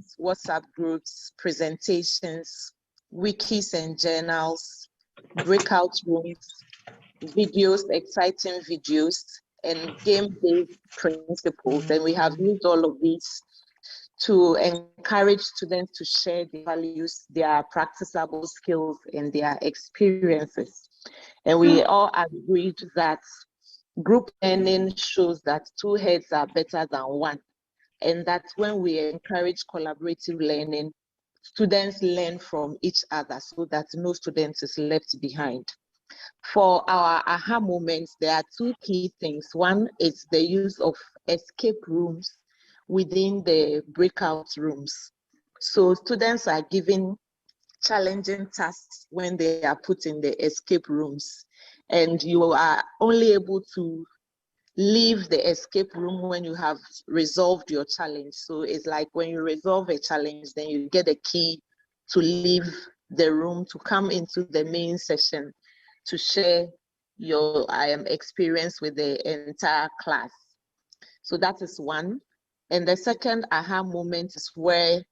meetings, WhatsApp groups, presentations, wikis and journals, breakout rooms, videos, exciting videos, and game-based principles. And we have used all of these to encourage students to share their values, their practicable skills, and their experiences. And we all agreed that group learning shows that two heads are better than one, and that when we encourage collaborative learning, students learn from each other so that no student is left behind. For our aha moments, there are two key things. One is the use of escape rooms within the breakout rooms. So students are given challenging tasks when they are put in the escape rooms, and you are only able to leave the escape room when you have resolved your challenge. So it's like when you resolve a challenge, then you get a key to leave the room, to come into the main session, to share your experience with the entire class. So that is one. And the second aha moment is where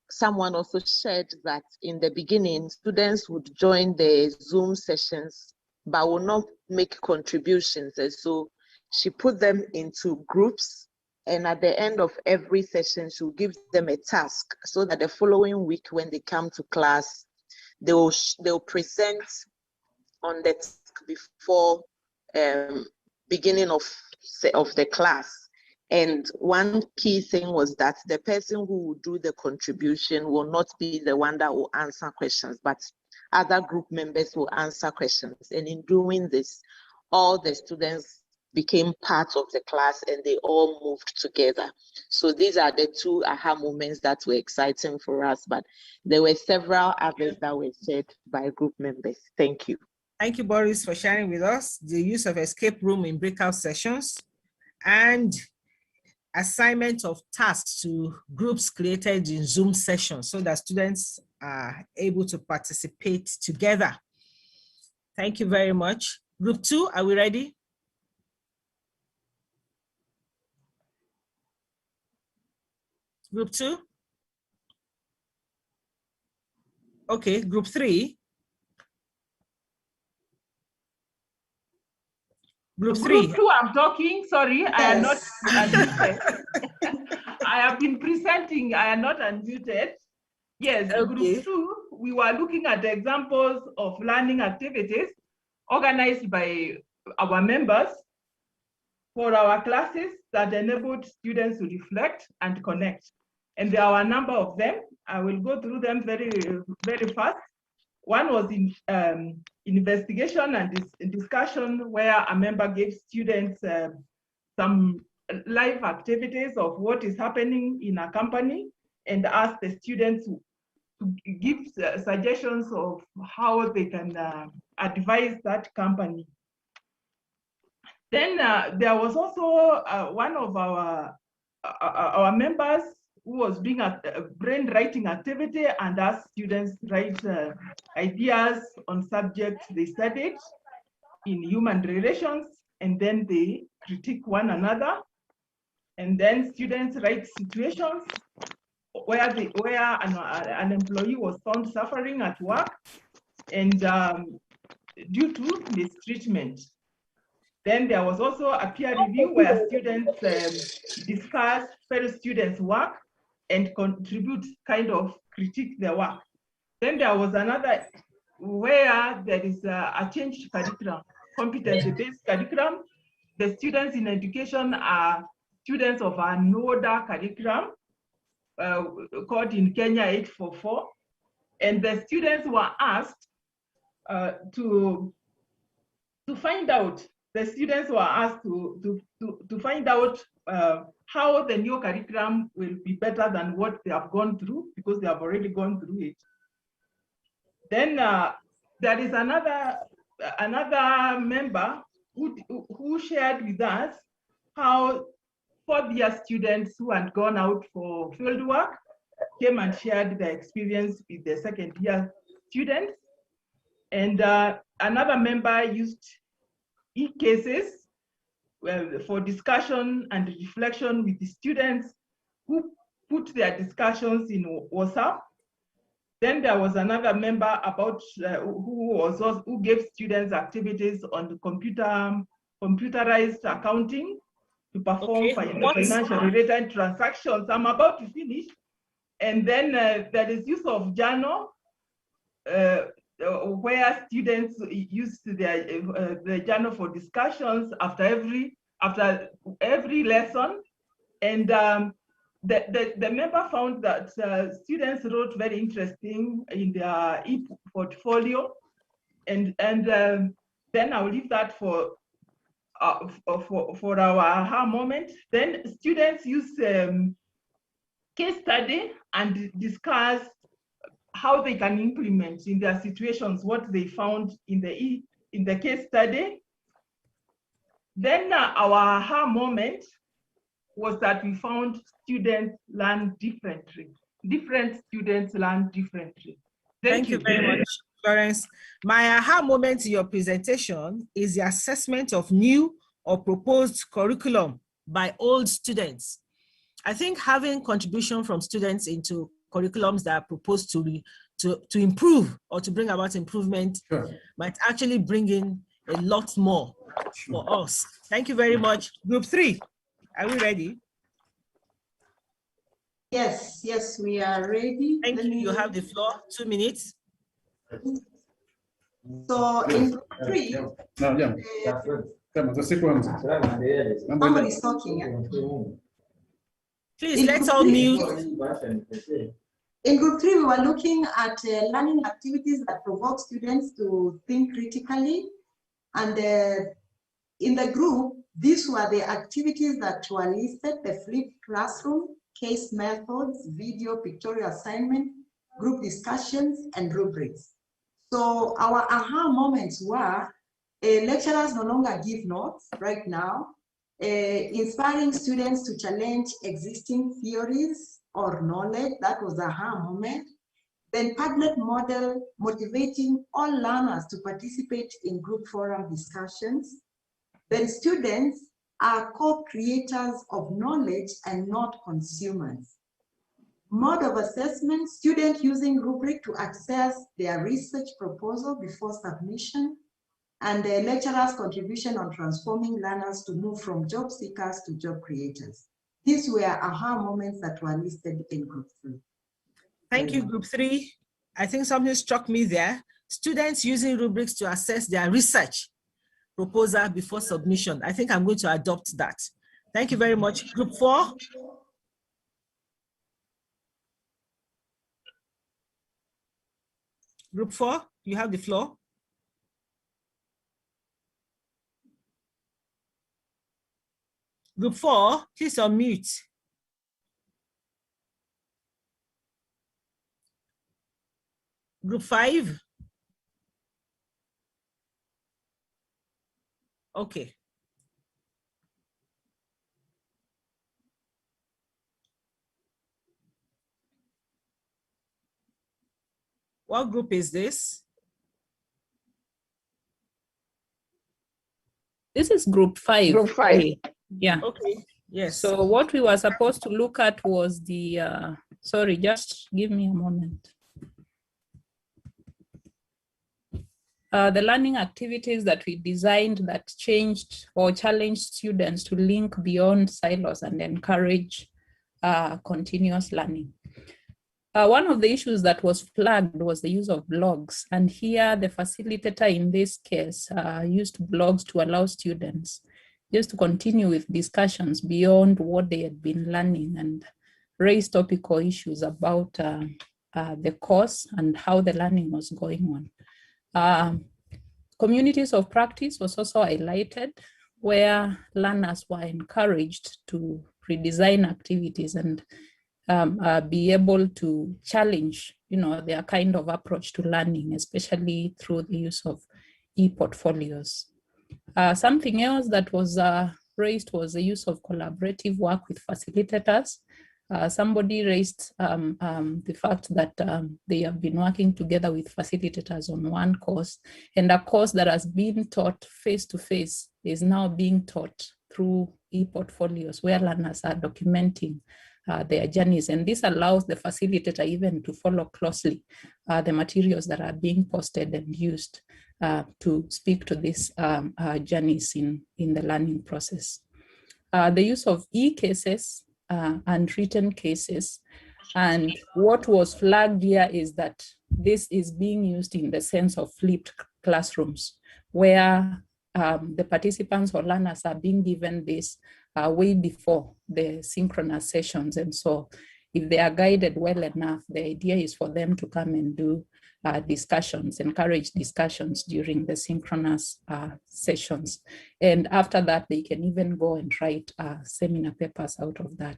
someone also shared that in the beginning, students would join the Zoom sessions, but will not make contributions. And so she put them into groups, and at the end of every session, she'll give them a task so that the following week when they come to class, they'll present on the task before beginning of the class. And one key thing was that the person who will do the contribution will not be the one that will answer questions, but other group members will answer questions. And in doing this, all the students became part of the class and they all moved together. So these are the two aha moments that were exciting for us, but there were several others that were shared by group members. Thank you. Thank you, Boris, for sharing with us the use of escape room in breakout sessions and assignment of tasks to groups created in Zoom sessions so that students are able to participate together. Thank you very much. Group 2, are we ready? Group 2? Okay, group 3. Group 3. Group 2, I'm talking. Sorry, yes. I am not unmuted. I have been presenting. I am not unmuted. Yes, okay. Group 2, we were looking at the examples of learning activities organized by our members for our classes that enabled students to reflect and connect. And there are a number of them. I will go through them very, very fast. One was in investigation and discussion, where a member gave students some live activities of what is happening in a company and asked the students to give suggestions of how they can advise that company. Then there was also one of our members who was doing a brain writing activity and asked students write ideas on subjects they studied in human relations, and then they critique one another. And then students write situations where an employee was found suffering at work and due to mistreatment. Then there was also a peer review where students discuss fellow students' work and contribute, kind of critique their work. Then there was another where there is a changed curriculum, competency-based curriculum. The students in education are students of an older curriculum called in Kenya 844. And the students were asked to find out, the students were asked to find out how the new curriculum will be better than what they have gone through, because they have already gone through it. Then there is another member who shared with us how fourth-year students who had gone out for field work came and shared their experience with the second-year students. And another member used e-cases for discussion and reflection with the students who put their discussions in WhatsApp. Then there was another member about who gave students activities on the computerized accounting to perform financial related transactions. I'm about to finish. And then there is use of journal, where students use the journal for discussions after every lesson. And the member found that students wrote very interesting in their e-portfolio, and then I'll leave that for our aha moment. Then students use case study and discuss how they can implement in their situations what they found in the case study. Then our aha moment was that we found students learn differently. Different students learn differently. Thank you very much, Florence. My aha moment in your presentation is the assessment of new or proposed curriculum by old students. I think having contribution from students into curriculums that are proposed to improve or to bring about improvement might actually bring in a lot more for us. Thank you very much. Group 3, are we ready? Yes, we are ready. Thank you. You have the floor. 2 minutes. So in group 3, somebody's talking. Please, let's all mute. In group 3, we were looking at learning activities that provoke students to think critically. And in the group, these were the activities that were listed: the flipped classroom, case methods, video, pictorial assignment, group discussions, and rubrics. So our aha moments were lecturers no longer give notes right now, inspiring students to challenge existing theories or knowledge. That was aha moment. Then Padlet model, motivating all learners to participate in group forum discussions. Then students are co-creators of knowledge and not consumers. Mode of assessment, student using rubric to access their research proposal before submission, and the lecturer's contribution on transforming learners to move from job seekers to job creators. These were aha moments that were listed in group 3. Thank you, group 3. I think something struck me there. Students using rubrics to assess their research proposal before submission. I think I'm going to adopt that. Thank you very much. Group 4. Group 4, you have the floor. Group 4, please unmute. Group 5. Okay. What group is this? This is group 5. Group 5. Yeah. Okay. Yes. So what we were supposed to look at was the, sorry, just give me a moment. The learning activities that we designed that changed or challenged students to link beyond silos and encourage continuous learning. One of the issues that was flagged was the use of blogs. And here the facilitator in this case used blogs to allow students just to continue with discussions beyond what they had been learning and raise topical issues about the course and how the learning was going on. Communities of practice was also highlighted, where learners were encouraged to redesign activities and be able to challenge, their kind of approach to learning, especially through the use of e-portfolios. Something else that was raised was the use of collaborative work with facilitators. Somebody raised the fact that they have been working together with facilitators on one course, and a course that has been taught face-to-face is now being taught through e-portfolios where learners are documenting their journeys. And this allows the facilitator even to follow closely the materials that are being posted and used to speak to these journeys in the learning process. The use of e-cases and written cases. And what was flagged here is that this is being used in the sense of flipped classrooms, where the participants or learners are being given this way before the synchronous sessions. And so if they are guided well enough, the idea is for them to come and do discussions, encourage discussions during the synchronous sessions. And after that, they can even go and write seminar papers out of that.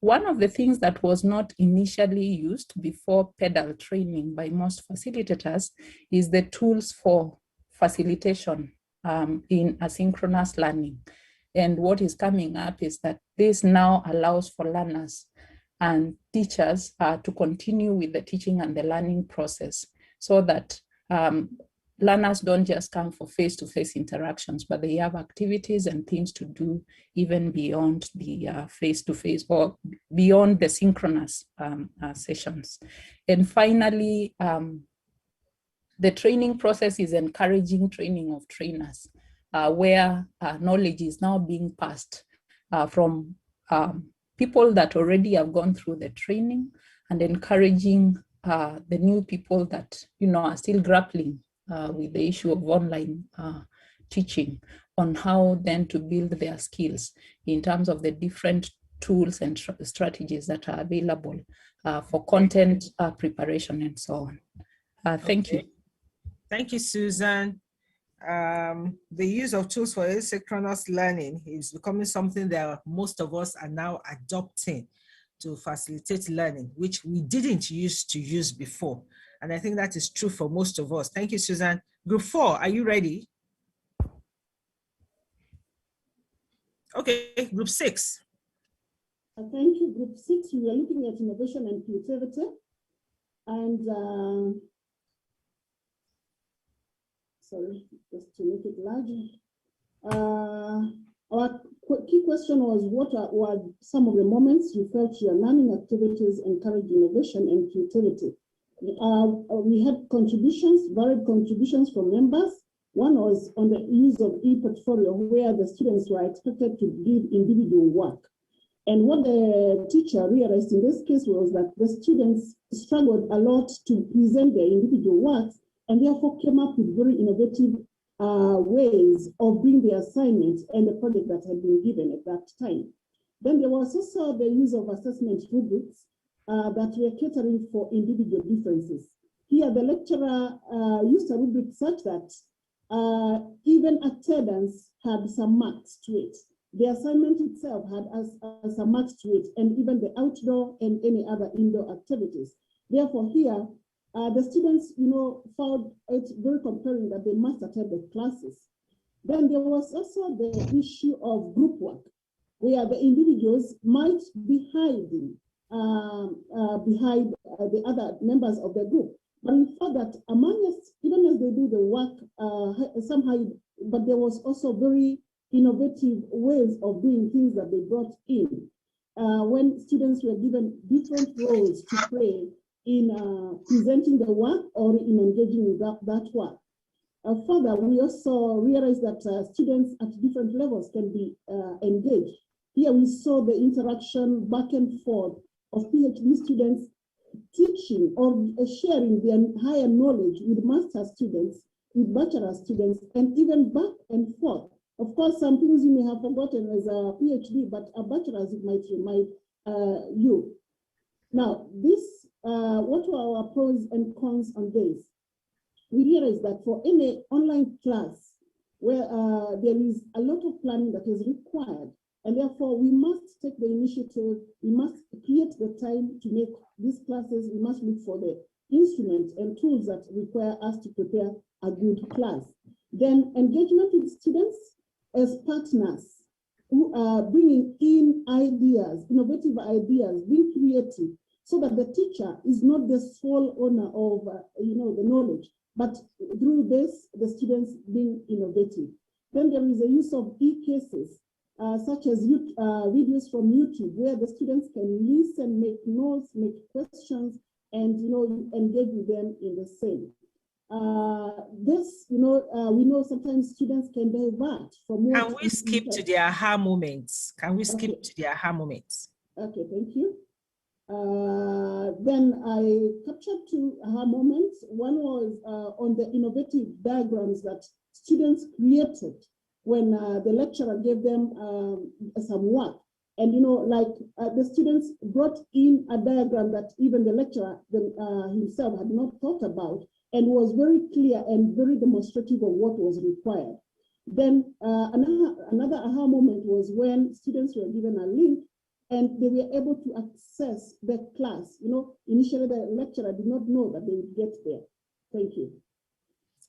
One of the things that was not initially used before PedaL training by most facilitators is the tools for facilitation in asynchronous learning. And what is coming up is that this now allows for learners and teachers to continue with the teaching and the learning process, so that learners don't just come for face-to-face interactions, but they have activities and things to do even beyond the face-to-face or beyond the synchronous sessions. And finally, the training process is encouraging training of trainers, where knowledge is now being passed from people that already have gone through the training, and encouraging the new people that are still grappling with the issue of online teaching, on how then to build their skills in terms of the different tools and strategies that are available for content preparation and so on. Thank you. Thank you, Susan. The use of tools for asynchronous learning is becoming something that most of us are now adopting to facilitate learning, which we didn't used to use before. And I think that is true for most of us. Thank you, Susan. Group 4, are you ready? Okay, Group 6. Thank you. Group 6, we are looking at innovation and creativity. And sorry, just to make it larger. Our key question was, what were some of the moments you felt your learning activities encouraged innovation and creativity? We had contributions, varied contributions from members. One was on the use of e-portfolio, where the students were expected to give individual work. And what the teacher realized in this case was that the students struggled a lot to present their individual works, and therefore came up with very innovative ways of doing the assignment and the project that had been given at that time. Then there was also the use of assessment rubrics that were catering for individual differences. Here, the lecturer used a rubric such that even attendance had some marks to it. The assignment itself had some marks to it, and even the outdoor and any other indoor activities. Therefore, here, the students, found it very compelling that they must attend the classes. Then there was also the issue of group work, where the individuals might be hiding behind the other members of the group. But we found that among us, even as they do the work, somehow, but there was also very innovative ways of doing things that they brought in. When students were given different roles to play in presenting the work or in engaging with that work. Further, we also realized that students at different levels can be engaged. Here we saw the interaction back and forth of PhD students teaching or sharing their higher knowledge with master students, with bachelor students, and even back and forth. Of course, some things you may have forgotten as a PhD, but a bachelor's it might remind you. Now, this, what were our pros and cons on this? We realized that for any online class where there is a lot of planning that is required, and therefore we must take the initiative, we must create the time to make these classes, we must look for the instruments and tools that require us to prepare a good class. Then engagement with students as partners who are bringing in ideas, innovative ideas, being creative, so that the teacher is not the sole owner of the knowledge, but through this, the students being innovative. Then there is a use of e-cases such as videos from YouTube, where the students can listen, make notes, make questions, and engage with them in the same. We know sometimes students can divert from what. Can we skip to the aha moments? Can we skip to the aha moments? Okay, thank you. Then I captured 2 aha moments. One was on the innovative diagrams that students created when the lecturer gave them some work. And the students brought in a diagram that even the lecturer himself had not thought about, and was very clear and very demonstrative of what was required. Then another aha moment was when students were given a link and they were able to access the class. Initially the lecturer did not know that they would get there. Thank you.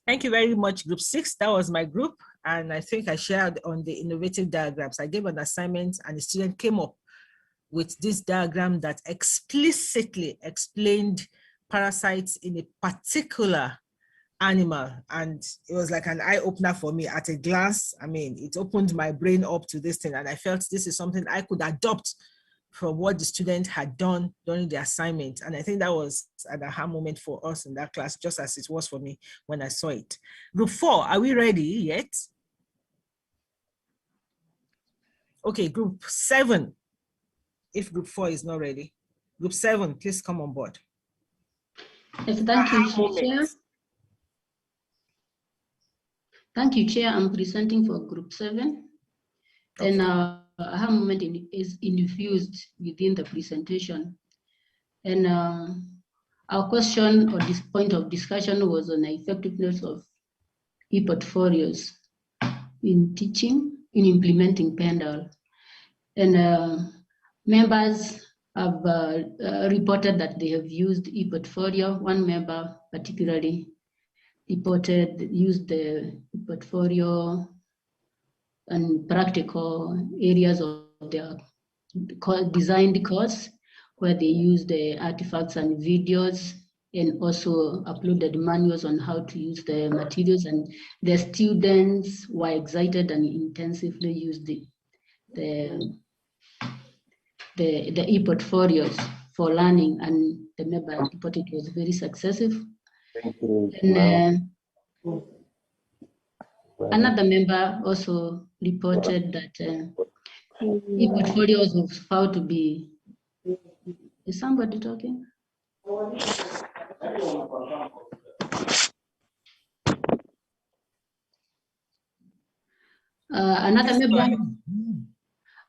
Thank you very much, Group 6. That was my group. And I think I shared on the innovative diagrams. I gave an assignment and the student came up with this diagram that explicitly explained parasites in a particular animal. And it was like an eye-opener for me at a glance. I mean, it opened my brain up to this thing, and I felt this is something I could adopt from what the student had done during the assignment. And I think that was an aha moment for us in that class, just as it was for me when I saw it. Group 4, are we ready yet? Okay, Group 7, if Group 4 is not ready. Group 7, please come on board. Yes, thank you, Chair. Thank you, Chair. I'm presenting for Group 7. Okay. And aha moment is infused within the presentation. And our question or this point of discussion was on the effectiveness of e-portfolios in teaching, in implementing PedaL. And members have reported that they have used e-portfolio. One member particularly used the e-portfolio and practical areas of their designed course, where they used the artifacts and videos, and also uploaded manuals on how to use the materials. And the students were excited and intensively used the e-portfolios for learning, and the member reported it was very successful. And another member also reported that e-portfolios was found to be. Is somebody talking?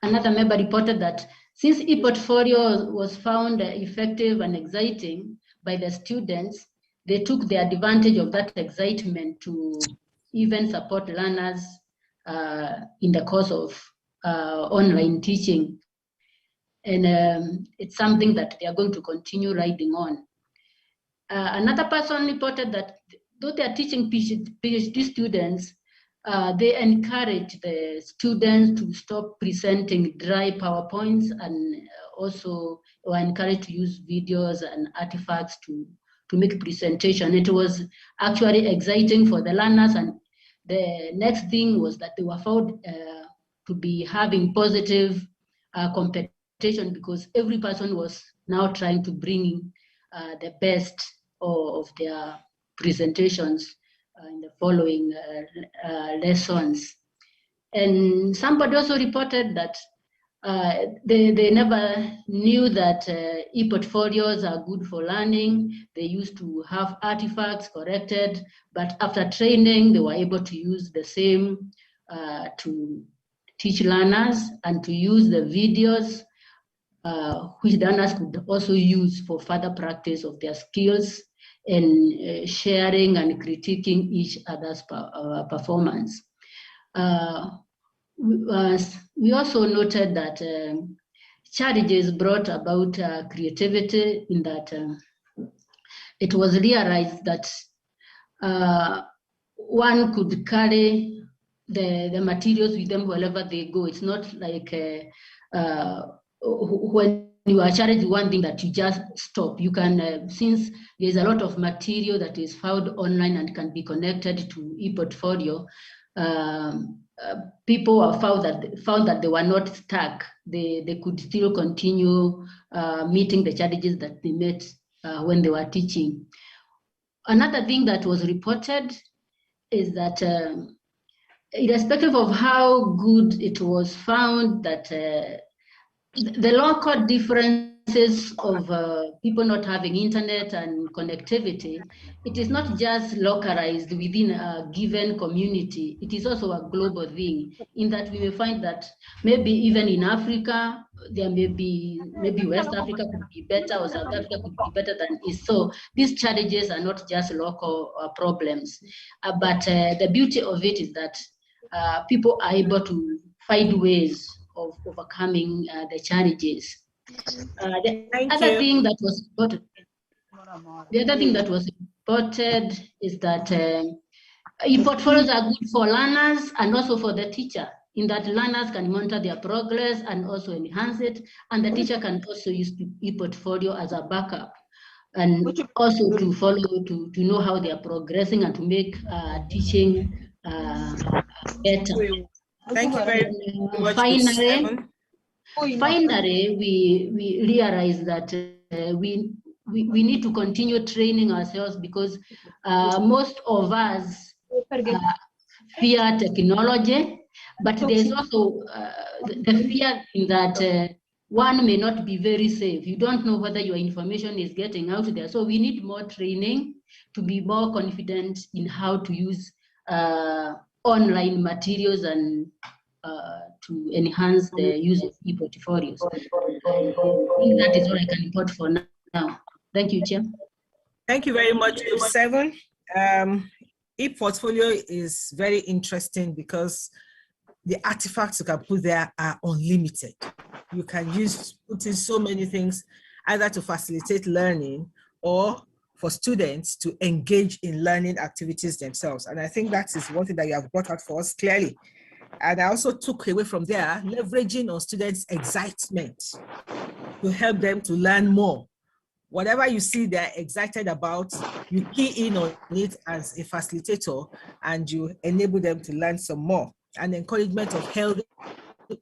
Another member reported that since e-portfolio was found effective and exciting by the students, they took the advantage of that excitement to even support learners in the course of online teaching. And it's something that they are going to continue riding on. Another person reported that though they are teaching PhD students, they encourage the students to stop presenting dry PowerPoints, and also were encouraged to use videos and artifacts to make presentation. It was actually exciting for the learners, and the next thing was that they were found to be having positive competition, because every person was now trying to bring in the best of their presentations in the following lessons. And somebody also reported that they never knew that e-portfolios are good for learning. They used to have artifacts corrected, but after training, they were able to use the same to teach learners, and to use the videos which learners could also use for further practice of their skills, and sharing and critiquing each other's performance. We also noted that challenges brought about creativity, in that it was realized that one could carry the materials with them wherever they go. It's not like when you are challenged one thing that you just stop. You can, since there's a lot of material that is found online and can be connected to e-portfolio, people have found that they were not stuck. They could still continue meeting the challenges that they met when they were teaching. Another thing that was reported is that irrespective of how good it was found, that the local differences of people not having internet and connectivity, it is not just localized within a given community. It is also a global thing, in that we may find that maybe even in Africa, there may be, maybe West Africa could be better, or South Africa could be better than East. So these challenges are not just local problems, but the beauty of it is that people are able to find ways of overcoming the challenges. The other thing that was reported, is that e-portfolios are good for learners and also for the teacher, in that learners can monitor their progress and also enhance it, and the teacher can also use the e-portfolio as a backup, and also to follow, to know how they are progressing and to make teaching better. Thank you very much. Finally, we realize that we need to continue training ourselves, because most of us fear technology, but there's also the fear in that one may not be very safe. You don't know whether your information is getting out there. So we need more training to be more confident in how to use online materials and to enhance the use of e-portfolios. I think that is all I can report for now. Thank you, Chair. Thank you very much, Group 7. E-portfolio is very interesting because the artifacts you can put there are unlimited. You can put in so many things, either to facilitate learning or for students to engage in learning activities themselves. And I think that is one thing that you have brought out for us clearly. And I also took away from there, leveraging on students' excitement to help them to learn more. Whatever you see they're excited about, you key in on it as a facilitator and you enable them to learn some more. And encouragement of healthy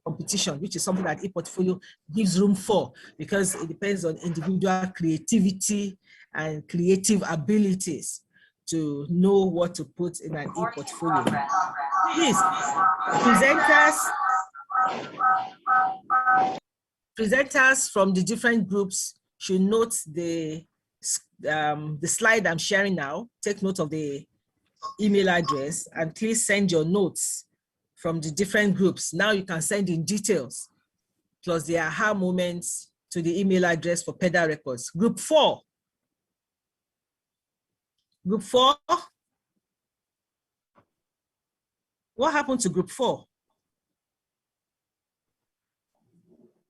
competition, which is something that e-portfolio gives room for, because it depends on individual creativity and creative abilities to know what to put in an e-portfolio. Please, presenters from the different groups should note the slide I'm sharing now. Take note of the email address and please send your notes from the different groups. Now you can send in details plus the aha moments to the email address for PedaL records. Group 4. Group 4. What happened to Group 4?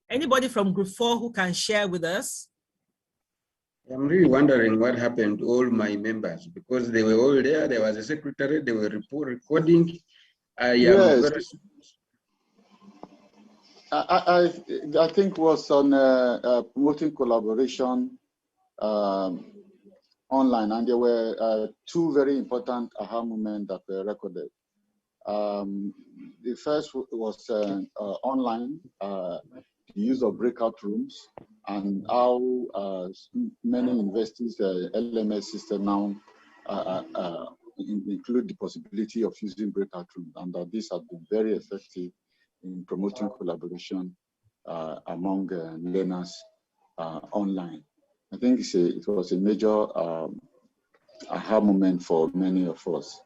Anybody from Group 4 who can share with us? I'm really wondering what happened to all my members, because they were all there. There was a secretary, they were recording. Yes. I think was on promoting collaboration online, and there were two very important aha moments that were recorded. The first was online, the use of breakout rooms, and how many universities, LMS system now include the possibility of using breakout rooms, and that this has been very effective in promoting collaboration among learners online. I think it was a major aha moment for many of us.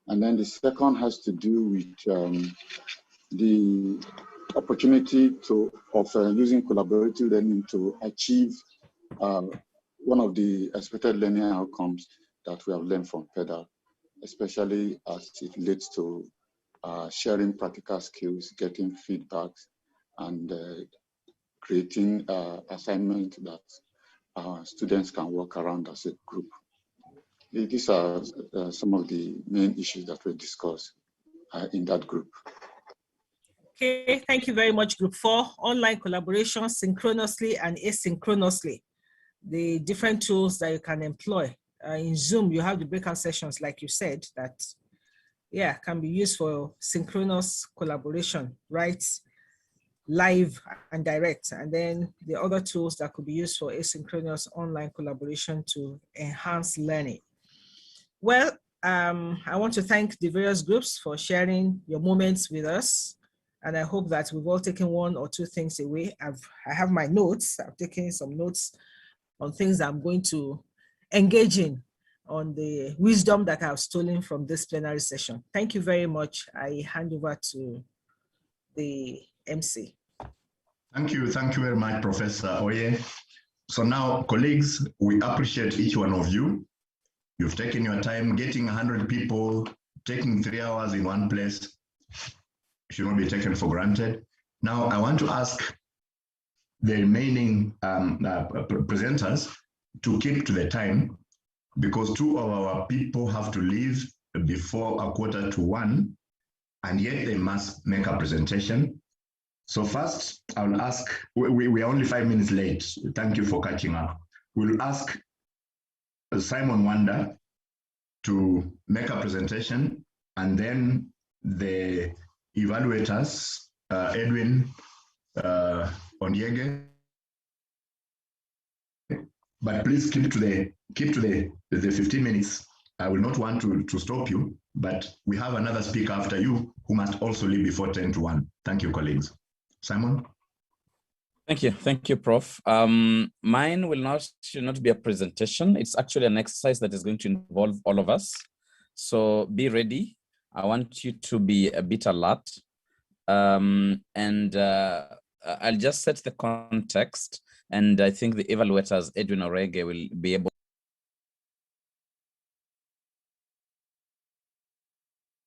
And then the second has to do with the opportunity of using collaborative learning to achieve one of the expected learning outcomes that we have learned from PedaL, especially as it relates to sharing practical skills, getting feedbacks, and creating assignments that students can work around as a group. These are some of the main issues that were discussed in that group. Okay, thank you very much, Group 4. Online collaboration synchronously and asynchronously. The different tools that you can employ. In Zoom, you have the breakout sessions, like you said, that can be used for synchronous collaboration, right? Live and direct. And then the other tools that could be used for asynchronous online collaboration to enhance learning. Well, I want to thank the various groups for sharing your moments with us. And I hope that we've all taken one or two things away. I have my notes. I've taken some notes on things I'm going to engage in, on the wisdom that I've stolen from this plenary session. Thank you very much. I hand over to the MC. Thank you very much, Professor Oye. So now, colleagues, we appreciate each one of you. You've taken your time. Getting 100 people, taking 3 hours in one place should not be taken for granted. Now, I want to ask the remaining presenters to keep to the time, because 2 of our people have to leave before 1:45, and yet they must make a presentation. So first, I will ask, we are only 5 minutes late. Thank you for catching up. We'll ask Simon Wanda to make a presentation, and then the evaluators, Edwin, Onyege. But please keep to the 15 minutes. I will not want to stop you, but we have another speaker after you who must also leave before 10 to 1. Thank you, colleagues. Simon? Thank you, Prof. Mine should not be a presentation. It's actually an exercise that is going to involve all of us. So be ready. I want you to be a bit alert. I'll just set the context, and I think the evaluators, Edwin Orege, will be able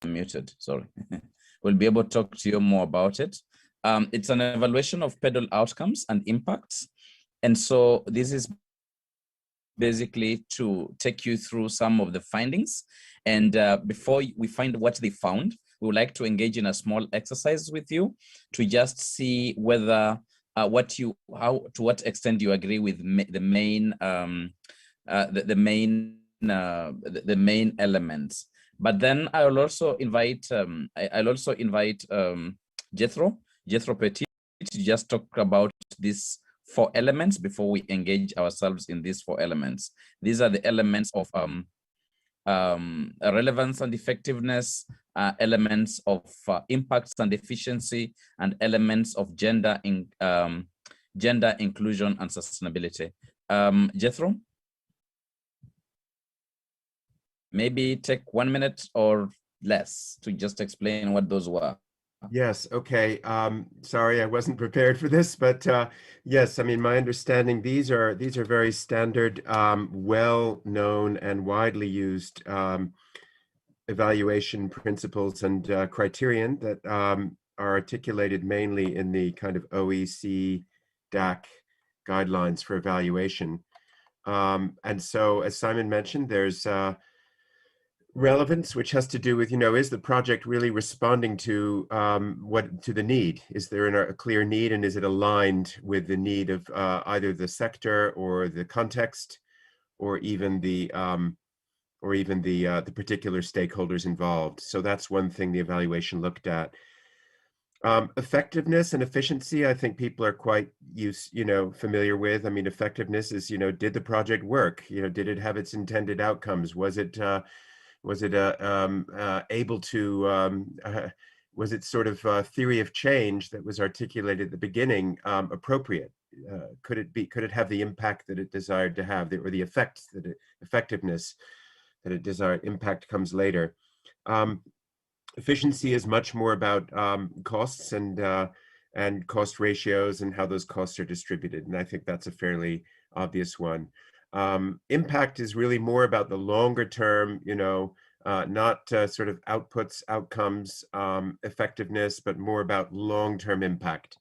muted, sorry. We'll be able to talk to you more about it. It's an evaluation of PedaL outcomes and impacts. And so this is basically to take you through some of the findings. And before we find what they found, we would like to engage in a small exercise with you to just see whether to what extent you agree with the main elements. But then I'll also invite Jethro Petit to just talk about these 4 elements before we engage ourselves in these 4 elements. These are the elements of relevance and effectiveness, elements of impacts and efficiency, and elements of gender inclusion and sustainability. Jethro, maybe take 1 minute or less to just explain what those were. Yes, okay. Sorry, I wasn't prepared for this, but yes, I mean, my understanding, these are very standard, well-known and widely used evaluation principles and criterion that are articulated mainly in the kind of OEC DAC guidelines for evaluation. And so, as Simon mentioned, there's relevance, which has to do with, is the project really responding to to the need? Is there a clear need, and is it aligned with the need of either the sector or the context, or even the particular stakeholders involved? So that's one thing the evaluation looked at. Effectiveness and efficiency, I think people are quite familiar with. I mean, effectiveness is, did the project work? Did it have its intended outcomes? Was it able to, was it sort of theory of change that was articulated at the beginning appropriate? Could it have the impact that it desired to have, or the effectiveness that it desired? Impact comes later. Efficiency is much more about costs and cost ratios and how those costs are distributed, and I think that's a fairly obvious one. Impact is really more about the longer term, not sort of outputs, outcomes, effectiveness, but more about long-term impact.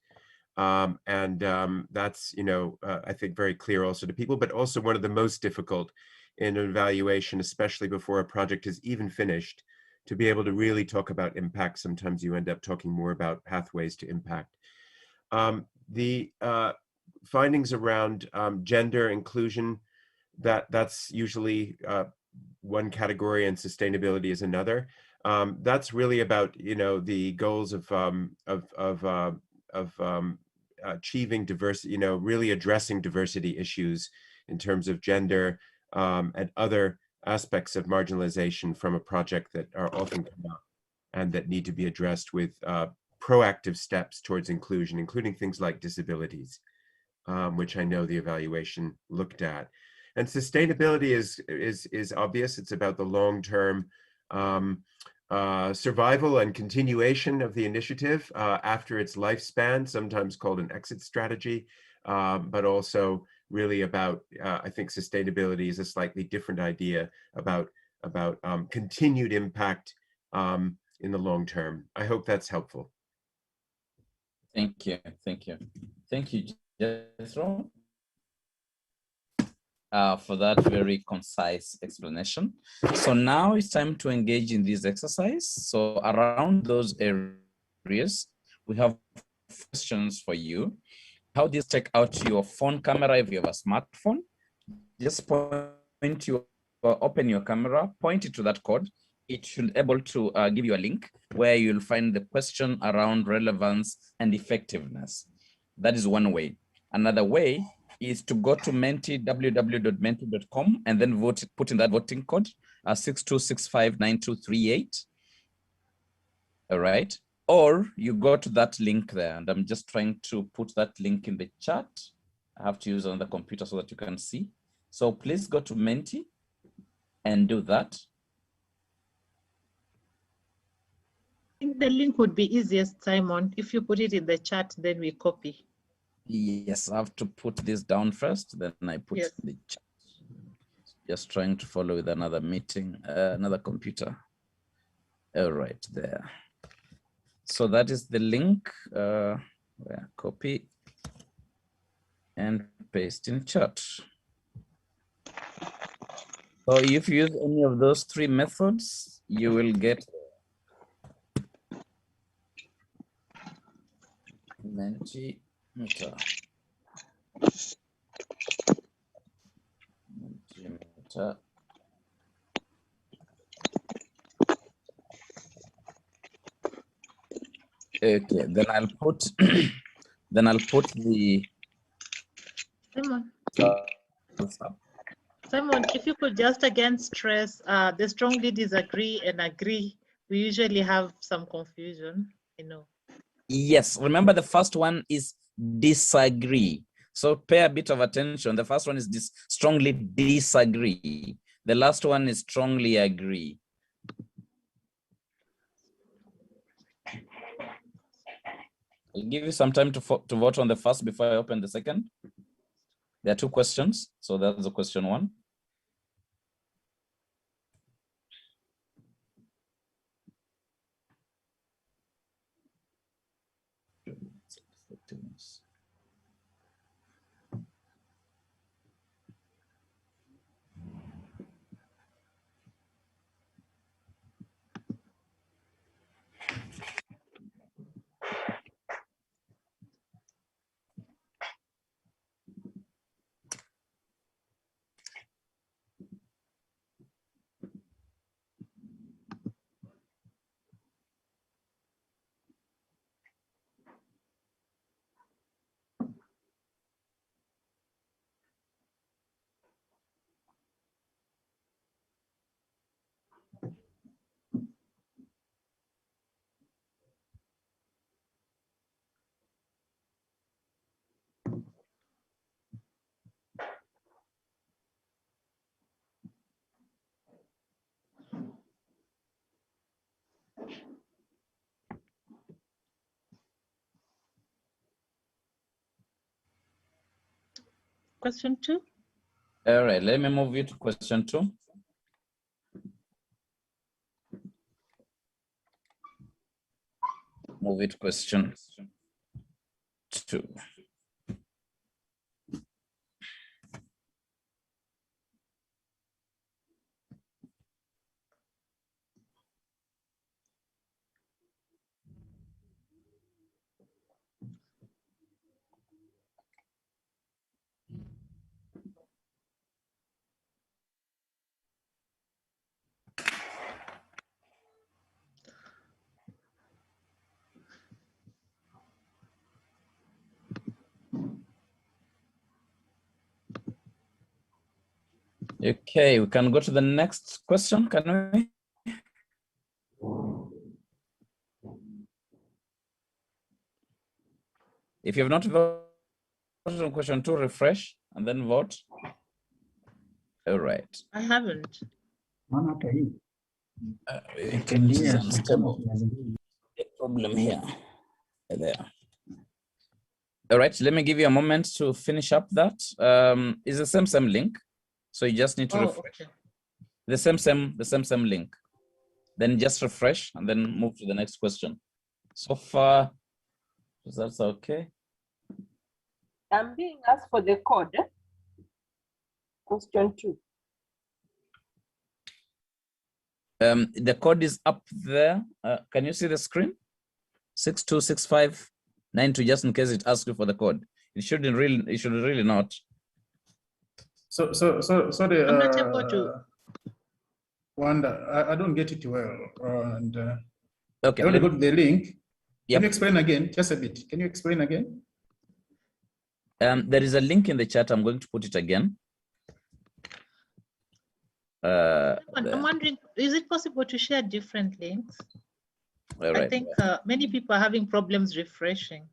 That's, I think very clear also to people, but also one of the most difficult in an evaluation, especially before a project is even finished, to be able to really talk about impact. Sometimes you end up talking more about pathways to impact. The findings around gender inclusion, that's usually one category, and sustainability is another. That's really about, the goals of achieving diversity, really addressing diversity issues in terms of gender and other aspects of marginalization from a project that are often come up and that need to be addressed with proactive steps towards inclusion, including things like disabilities, which I know the evaluation looked at. And sustainability is obvious. It's about the long-term survival and continuation of the initiative after its lifespan, sometimes called an exit strategy, but also really about, I think sustainability is a slightly different idea about continued impact in the long term. I hope that's helpful. Thank you. Thank you, Jethro, for that very concise explanation. So now it's time to engage in this exercise. So around those areas, we have questions for you. How do you take out your phone camera if you have a smartphone? Just open your camera, point it to that code. It should be able to give you a link where you'll find the question around relevance and effectiveness. That is one way. Another way is to go to Menti, www.menti.com, and then put in that voting code, 62659238. All right. Or you go to that link there, and I'm just trying to put that link in the chat. I have to use another computer so that you can see. So please go to Menti and do that. I think the link would be easiest, Simon. If you put it in the chat, then we copy. Yes, I have to put this down first, then I put it in the chat. Just trying to follow with another meeting, another computer. All right, there. So that is the link. Copy and paste in chat. So if you use any of those three methods, you will get Mentimeter. Okay, then I'll put the Simon, if you could just again stress the strongly disagree and agree. We usually have some confusion, Yes, remember the first one is disagree. So pay a bit of attention. The first one is strongly disagree. The last one is strongly agree. I'll give you some time to vote on the first before I open the second. There are two questions. So that's the question one. Question 2. All right, let me move you to question 2. Move it to question 2. Okay, we can go to the next question, can we? If you have not voted on question 2, refresh and then vote. All right. I haven't. Internet is unstable. A problem here. There. All right, let me give you a moment to finish up that. It's the same link. So you just need to refresh. Okay. The same link. Then just refresh and then move to the next question. So far, that's okay. I'm being asked for the code. Question 2. The code is up there. Can you see the screen? 626592, just in case it asks you for the code. It should really not. Sorry, I'm not able to. Wanda, I don't get it well. Okay. I want to go to the link. Yep. Can you explain again? Just a bit. Can you explain again? There is a link in the chat. I'm going to put it again. I'm wondering, is it possible to share different links? All right. I think many people are having problems refreshing.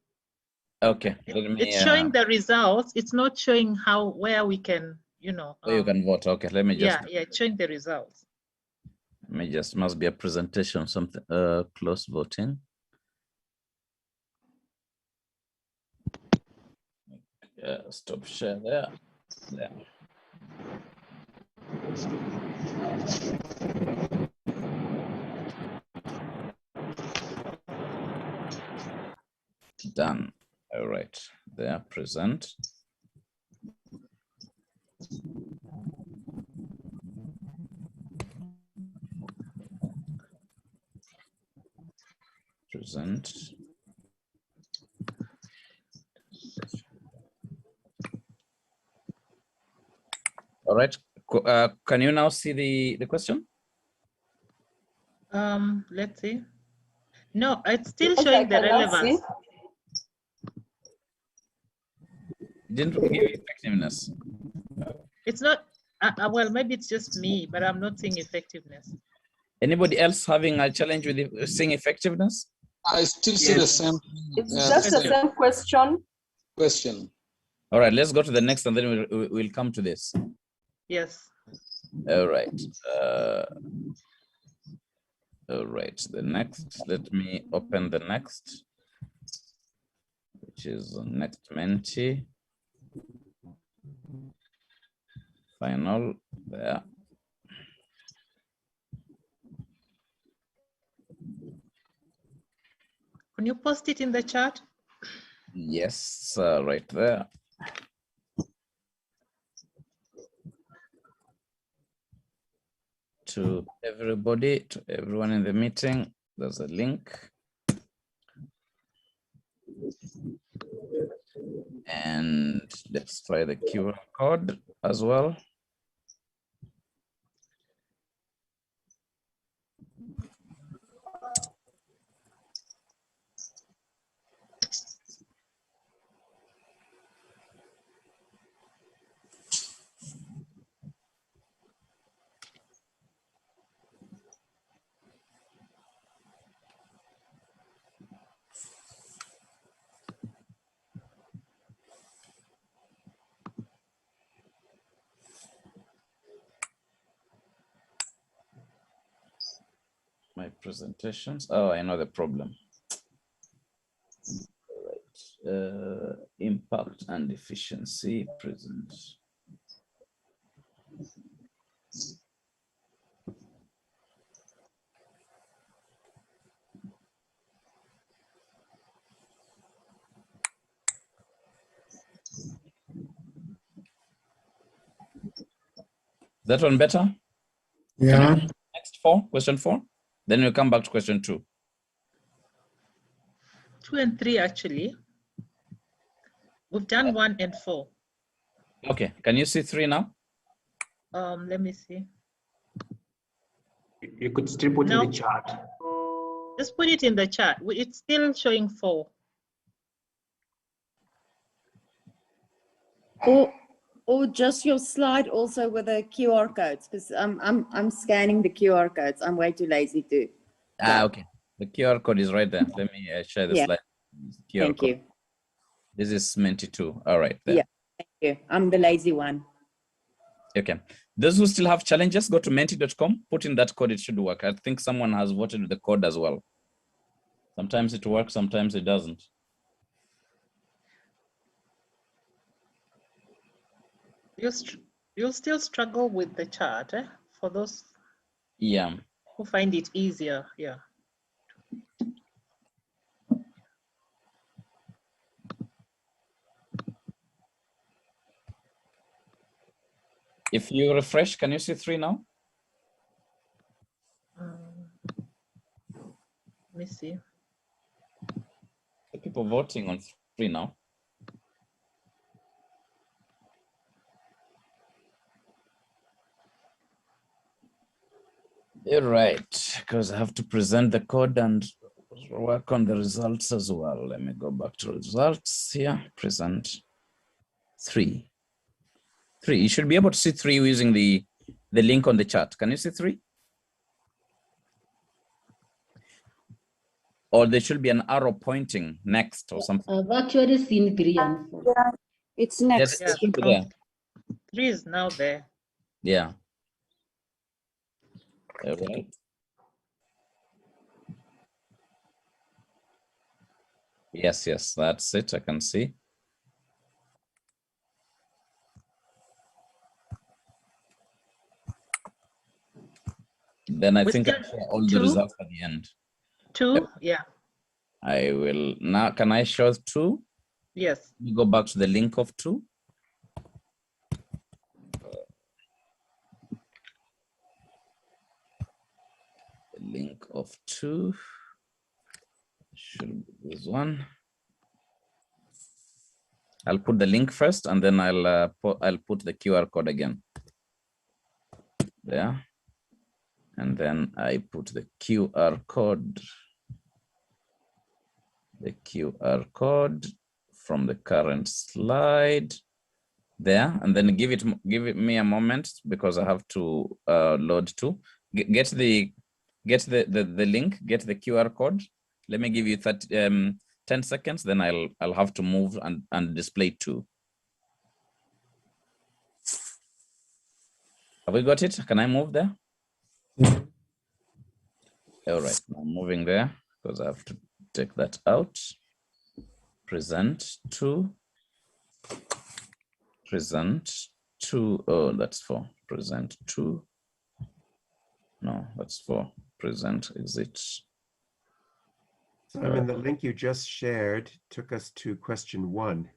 Okay. It's showing the results. It's not showing where we can, where you can vote. Okay. Let me just. Yeah, it's showing the results. Must be a presentation, something, close voting. Stop share there. Done. All right. There, present. Present. All right. Can you now see the question? Let's see. No, it's still showing the relevance. Didn't give effectiveness. It's not. Well, maybe it's just me, but I'm not seeing effectiveness. Anybody else having a challenge with seeing effectiveness? I still see the same. It's just the same question. All right, let's go to the next and then we'll come to this. Yes. All right. All right, the next, let me open the next, which is next Menti. Final, there. Can you post it in the chat? Yes, right there. To everybody, to everyone in the meeting, there's a link. And let's try the QR code as well. My presentations. Oh, I know the problem. All right. Impact and efficiency present. That one better? Yeah. Next question 4. Then we'll come back to question 2. 2 and 3, actually. We've done 1 and 4. Okay, can you see 3 now? Let me see. You could still put in the chat. Just put it in the chat. It's still showing 4. or just your slide also with the QR codes, because I'm scanning the QR codes. I'm way too lazy to. Okay. The QR code is right there. Let me share the slide. QR Thank code. you. This is Menti 2. All right. There. Yeah, thank you. I'm the lazy one. Okay. Those who still have challenges, go to menti.com, put in that code, it should work. I think someone has voted with the code as well. Sometimes it works, sometimes it doesn't. You'll still struggle with the chart, for those who find it easier. Yeah. If you refresh, can you see 3 now? Let me see. The people voting on 3 now. You're right, because I have to present the code and work on the results as well. Let me go back to results here. Present 3. 3. You should be able to see 3 using the link on the chart. Can you see 3? Or there should be an arrow pointing next or something. I've actually seen 3 and 4. Yeah, it's next. Yes, it should be there. 3 is now there. Yeah. All right. Yes, that's it. I can see. Then I think I'll share all the results at the end. 2, yeah. I will now. Can I show 2? Yes. You go back to the link of 2. The link of 2 should be this one. I'll put the link first, and then I'll put the QR code again. There. And then I put the QR code. The QR code from the current slide there, and then give it me a moment because I have to load 2. Get the link, get the QR code. Let me give you 10 seconds, then I'll have to move and display 2. Have we got it? Can I move there? All right, I'm moving there because I have to take that out. Present 2. Present 2. Oh, that's 4. Present 2. No, that's 4. Present exit. Simon, the link you just shared took us to question 1.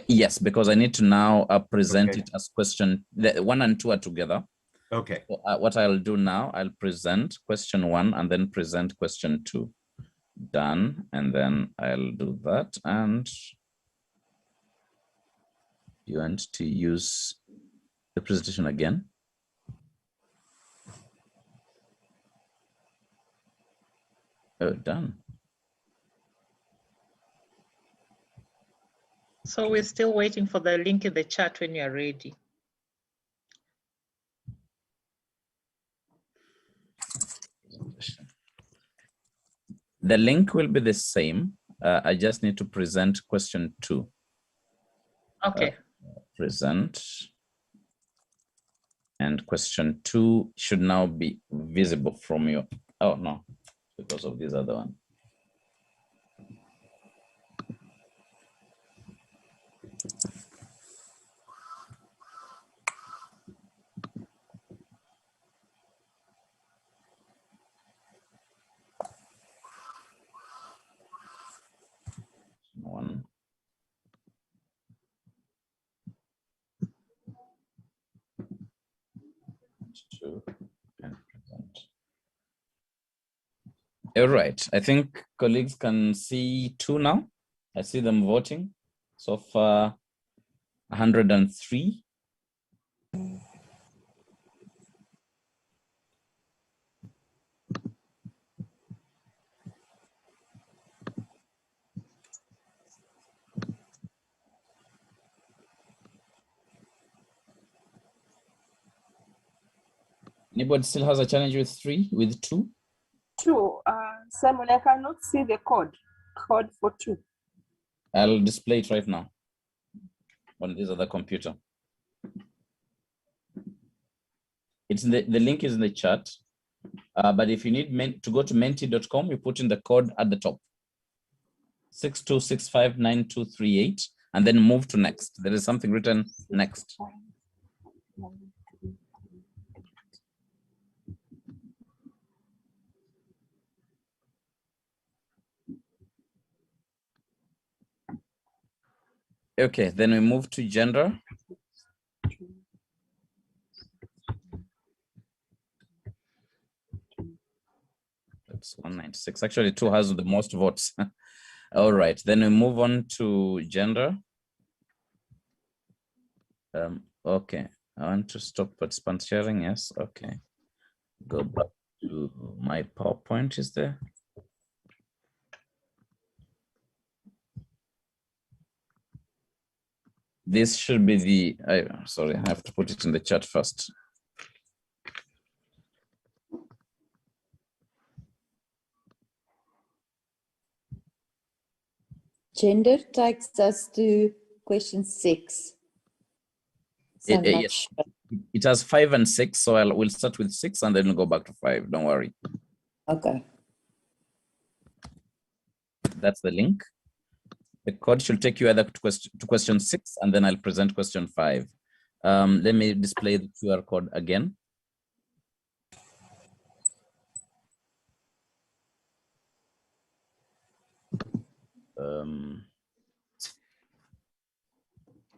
Yes, because I need to now present it as question. The 1 and 2 are together. Okay. So, what I'll do now, I'll present question 1 and then present question 2. Done, and then I'll do that. And you want to use the presentation again? Oh, done. So we're still waiting for the link in the chat when you're ready. The link will be the same. I just need to present question 2. Okay. Present. And question 2 should now be visible from you. Oh, no, because of this other one. One. Two. And present. All right. I think colleagues can see 2 now. I see them voting. So far, 103. Anybody still has a challenge with 3, with 2? 2. Simon, I cannot see the code for 2. I'll display it right now on this other computer. It's in the link is in the chat. But if you need to go to menti.com, you put in the code at the top. 62659238, and then move to next. There is something written next. Okay, then we move to gender. That's 196. Actually, 2 has the most votes. All right, then we move on to gender. Okay, I want to stop participant sharing. Yes, okay. Go back to my PowerPoint. Is there? This should be the, sorry, I have to put it in the chat first. Gender takes us to question 6. So I'm not Yes. sure. It has 5 and 6, so we'll start with 6 and then we'll go back to 5. Don't worry. Okay. That's the link. The code should take you either to question 6, and then I'll present question 5. Let me display the QR code again.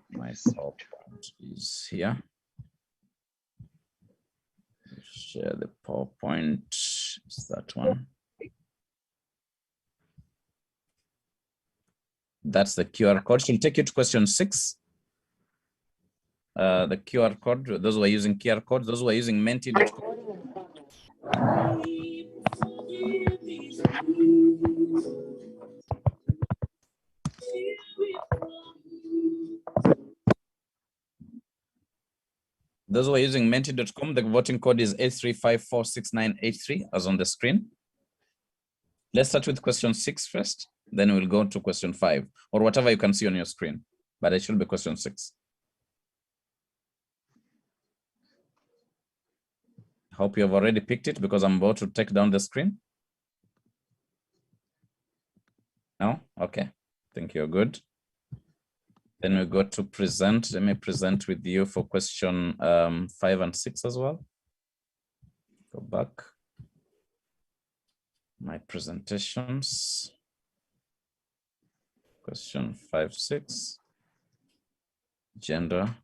My PowerPoint is here. Share the PowerPoint. Is that one? That's the QR code. Should take you to question 6. The QR code, those who are using QR code, those who are using menti.com. Those who are using menti.com, the voting code is 83546983 as on the screen. Let's start with question 6 first, then we'll go to question 5 or whatever you can see on your screen, but it should be question 6. Hope you have already picked it because I'm about to take down the screen. No? Okay, think you're good. Then we go to present. Let me present with you for question 5 and 6 as well. Go back. My presentations. Question 5, 6. Gender.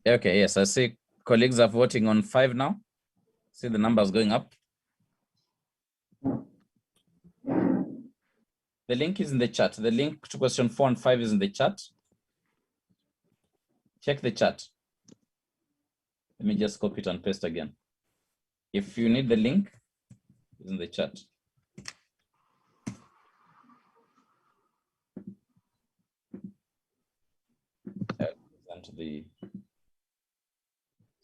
Okay, yes, I see colleagues are voting on 5 now. See the numbers going up. The link is in the chat. The link to question 4 and 5 is in the chat. Check the chat. Let me just copy it and paste again. If you need the link, it's in the chat. And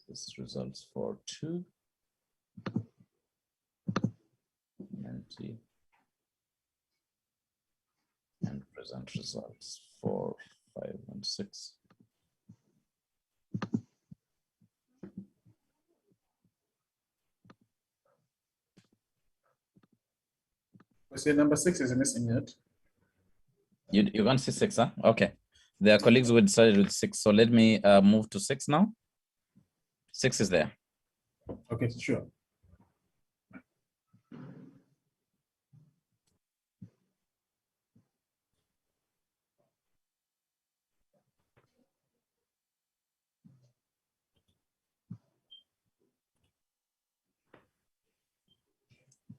this results for 2. And present results for 5 and 6. Say number 6 is missing yet. You can't see 6, huh? Okay. There are colleagues who decided with 6. So let me move to 6 now. 6 is there. Okay, sure.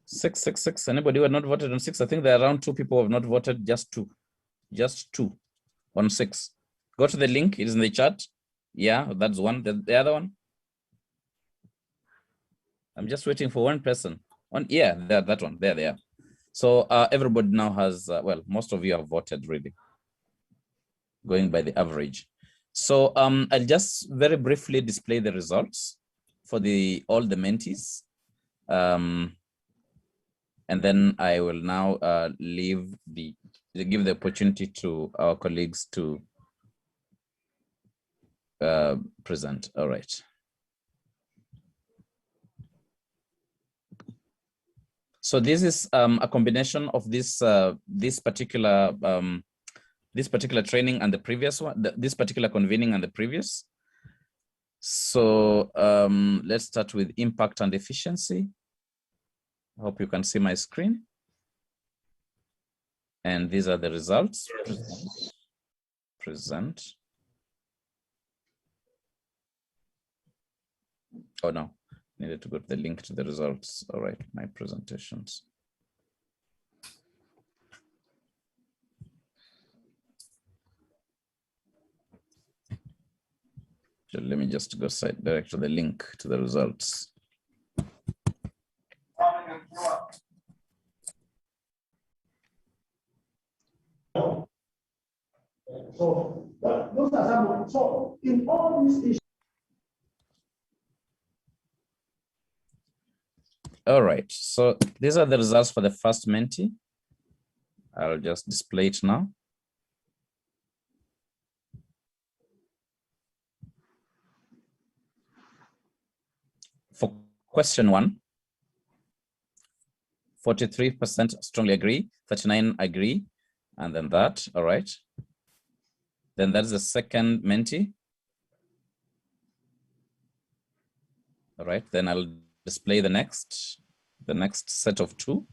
6. Anybody who had not voted on 6? I think there are around 2 people who have not voted, just 2. Just 2 on 6. Go to the link, it is in the chat. Yeah, that's one. The other one? I'm just waiting for one person. Yeah, that one. There they are. So everybody now has, well, most of you have voted really, going by the average. So I'll just very briefly display the results for all the mentees. And then I will now give the opportunity to our colleagues to present. All right. So this is a combination of this particular training and the previous one, this particular convening and the previous. So let's start with impact and efficiency. I hope you can see my screen. And these are the results. Present. Oh no, needed to go to the link to the results. All right, my presentations. So let me just go direct to the link to the results. So those are some. So in all these issues. All right, so these are the results for the first mentee. I'll just display it now. For question 1, 43% strongly agree, 39 agree, and then that, all right. Then that's the second mentee. All right, then I'll display the next set of 2.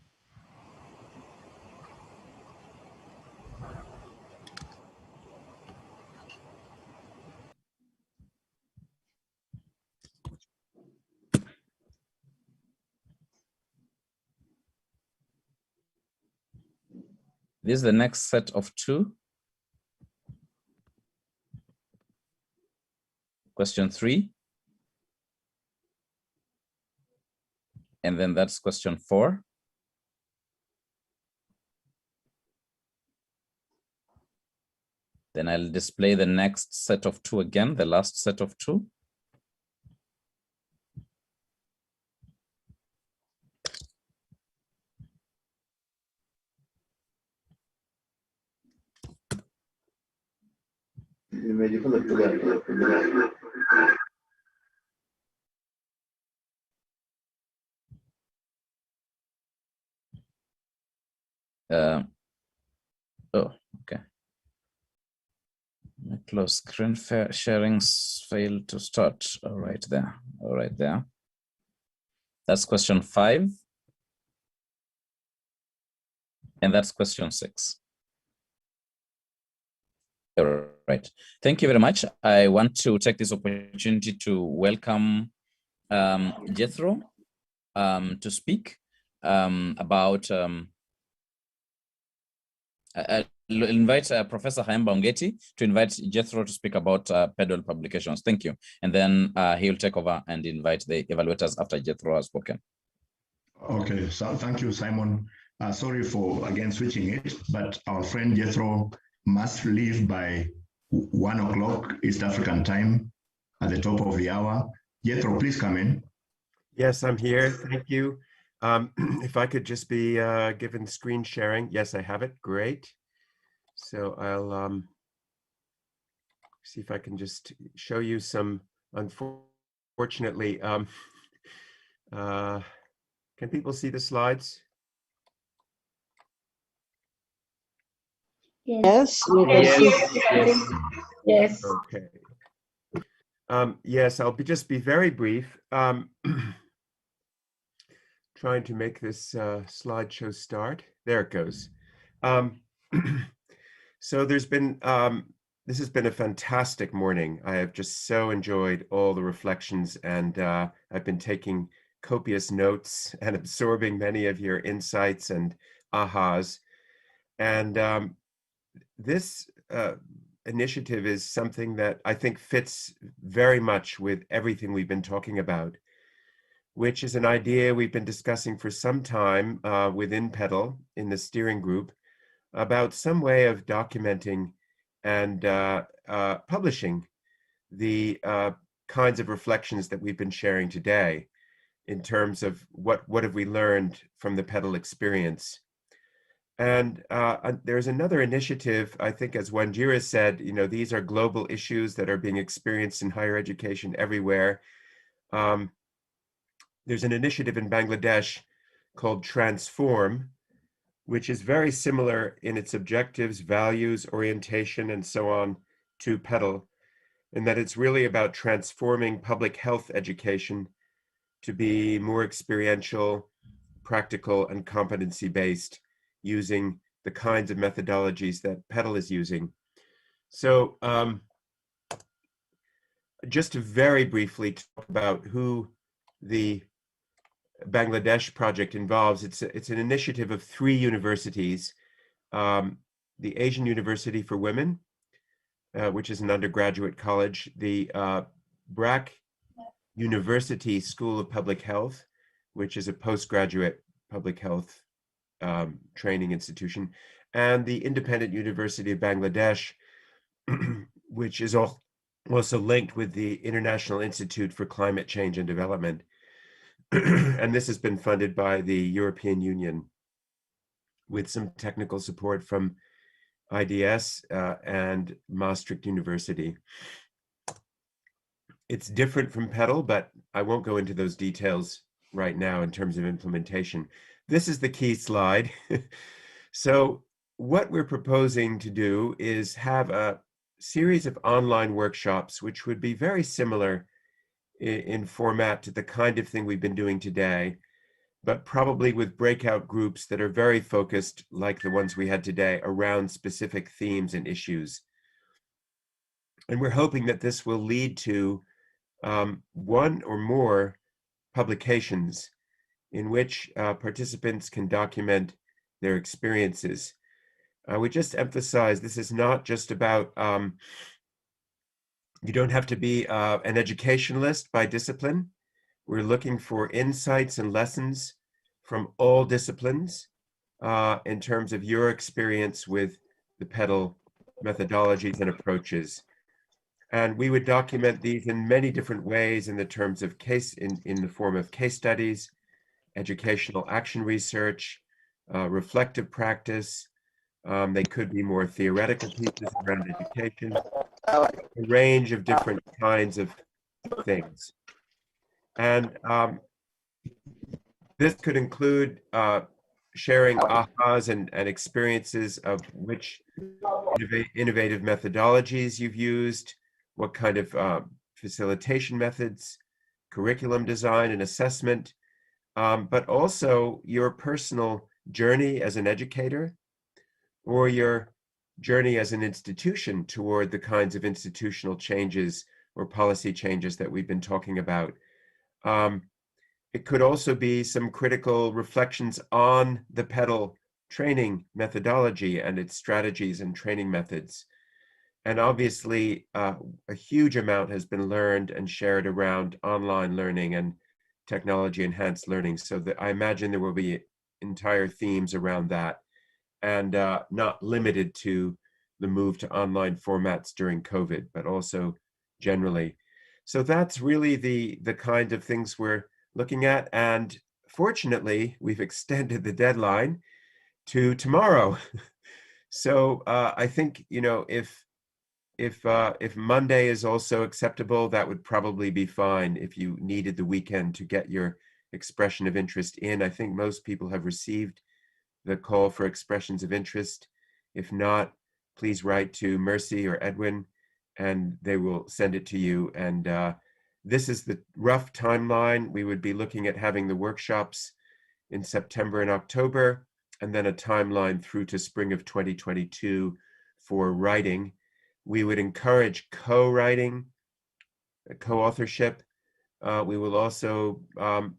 This is the next set of 2. Question 3. And then that's question 4. Then I'll display the next set of 2 again, the last set of 2. Oh, okay. My close screen sharing failed to start. All right there. All right there. That's question 5. And that's question 6. All right. Thank you very much. I want to take this opportunity to welcome Jethro to speak about I'll invite Professor Haemba Ongeti to invite Jethro to speak about PedaL publications. Thank you. And then he'll take over and invite the evaluators after Jethro has spoken. Okay, so thank you, Simon. Sorry for again switching it, but our friend Jethro must leave by 1 o'clock East African time at the top of the hour. Jethro, please come in. Yes, I'm here. Thank you. If I could just be given screen sharing. Yes, I have it. Great. So I'll see if I can just show you some, unfortunately, can people see the slides? Yes. Yes. Okay. Yes, I'll just be very brief. Trying to make this slideshow start. There it goes. So there's been, this has been a fantastic morning. I have just so enjoyed all the reflections, and I've been taking copious notes and absorbing many of your insights and ahas. And this initiative is something that I think fits very much with everything we've been talking about, which is an idea we've been discussing for some time within PedaL in the steering group about some way of documenting and publishing the kinds of reflections that we've been sharing today in terms of what have we learned from the PedaL experience. And there's another initiative, I think, as Wanjira said, you know, these are global issues that are being experienced in higher education everywhere. There's an initiative in Bangladesh called Transform, which is very similar in its objectives, values, orientation, and so on to PedaL, in that it's really about transforming public health education to be more experiential, practical, and competency-based, using the kinds of methodologies that PedaL is using. So just to very briefly talk about who the Bangladesh project involves, it's an initiative of 3 universities, the Asian University for Women, which is an undergraduate college, the BRAC University School of Public Health, which is a postgraduate public health training institution, and the Independent University of Bangladesh, which is also linked with the International Institute for Climate Change and Development. And this has been funded by the European Union with some technical support from IDS and Maastricht University. It's different from PedaL, but I won't go into those details right now in terms of implementation. This is the key slide. So what we're proposing to do is have a series of online workshops, which would be very similar in format to the kind of thing we've been doing today, but probably with breakout groups that are very focused, like the ones we had today, around specific themes and issues. And we're hoping that this will lead to 1 or more publications in which participants can document their experiences. We just emphasize this is not just about, you don't have to be an educationalist by discipline. We're looking for insights and lessons from all disciplines in terms of your experience with the PedaL methodologies and approaches. And we would document these in many different ways in the terms of in the form of case studies, educational action research, reflective practice. They could be more theoretical pieces around education, a range of different kinds of things. And this could include sharing ahas and experiences of which innovative methodologies you've used, what kind of facilitation methods, curriculum design and assessment, but also your personal journey as an educator or your journey as an institution toward the kinds of institutional changes or policy changes that we've been talking about. It could also be some critical reflections on the PedaL training methodology and its strategies and training methods. And obviously, a huge amount has been learned and shared around online learning and technology-enhanced learning. So that I imagine there will be entire themes around that, and not limited to the move to online formats during COVID, but also generally. So that's really the kind of things we're looking at. And fortunately, we've extended the deadline to tomorrow. So I think, you know, if Monday is also acceptable, that would probably be fine if you needed the weekend to get your expression of interest in. I think most people have received the call for expressions of interest. If not, please write to Mercy or Edwin and they will send it to you. And this is the rough timeline. We would be looking at having the workshops in September and October, and then a timeline through to spring of 2022 for writing. We would encourage co-writing, co-authorship. We will also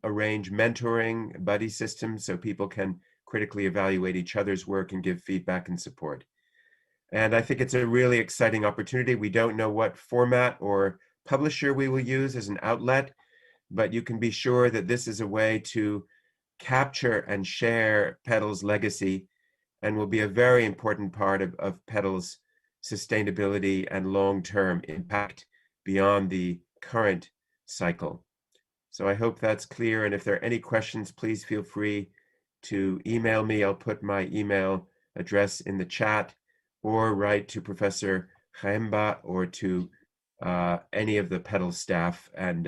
arrange mentoring buddy systems so people can critically evaluate each other's work and give feedback and support. And I think it's a really exciting opportunity. We don't know what format or publisher we will use as an outlet, but you can be sure that this is a way to capture and share PedaL's legacy and will be a very important part of PedaL's sustainability and long-term impact beyond the current cycle. So I hope that's clear. And if there are any questions, please feel free to email me. I'll put my email address in the chat, or write to Professor Chaemba or to any of the PedaL staff and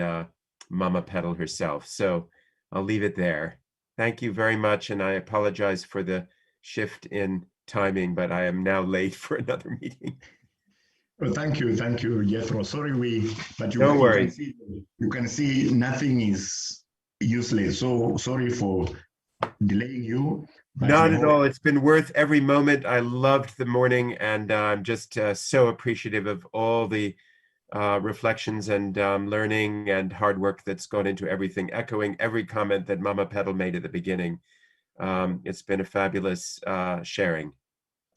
Mama PedaL herself. So I'll leave it there. Thank you very much. And I apologize for the shift in timing, but I am now late for another meeting. Well, thank you, Jethro. Sorry, but no worries. You can see nothing is useless. So sorry for delaying you. Not at all. It's been worth every moment. I loved the morning, and I'm just so appreciative of all the reflections and learning and hard work that's gone into everything, echoing every comment that Mama PedaL made at the beginning. It's been a fabulous sharing.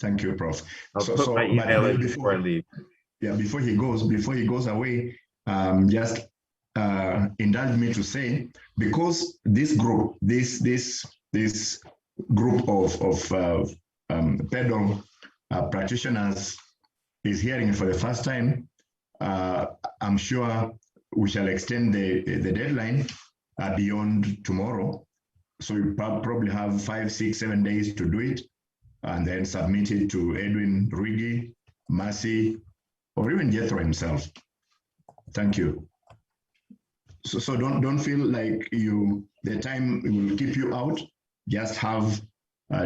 Thank you, Prof. I'll put my email in before I leave. Yeah, before he goes away, just indulge me to say, because this group, this group of PedaL practitioners is hearing for the first time, I'm sure we shall extend the deadline beyond tomorrow. So you probably have 5, 6, 7 days to do it, and then submit it to Edwin, Rigi, Mercy, or even Jethro himself. Thank you. So don't feel like the time will keep you out. Just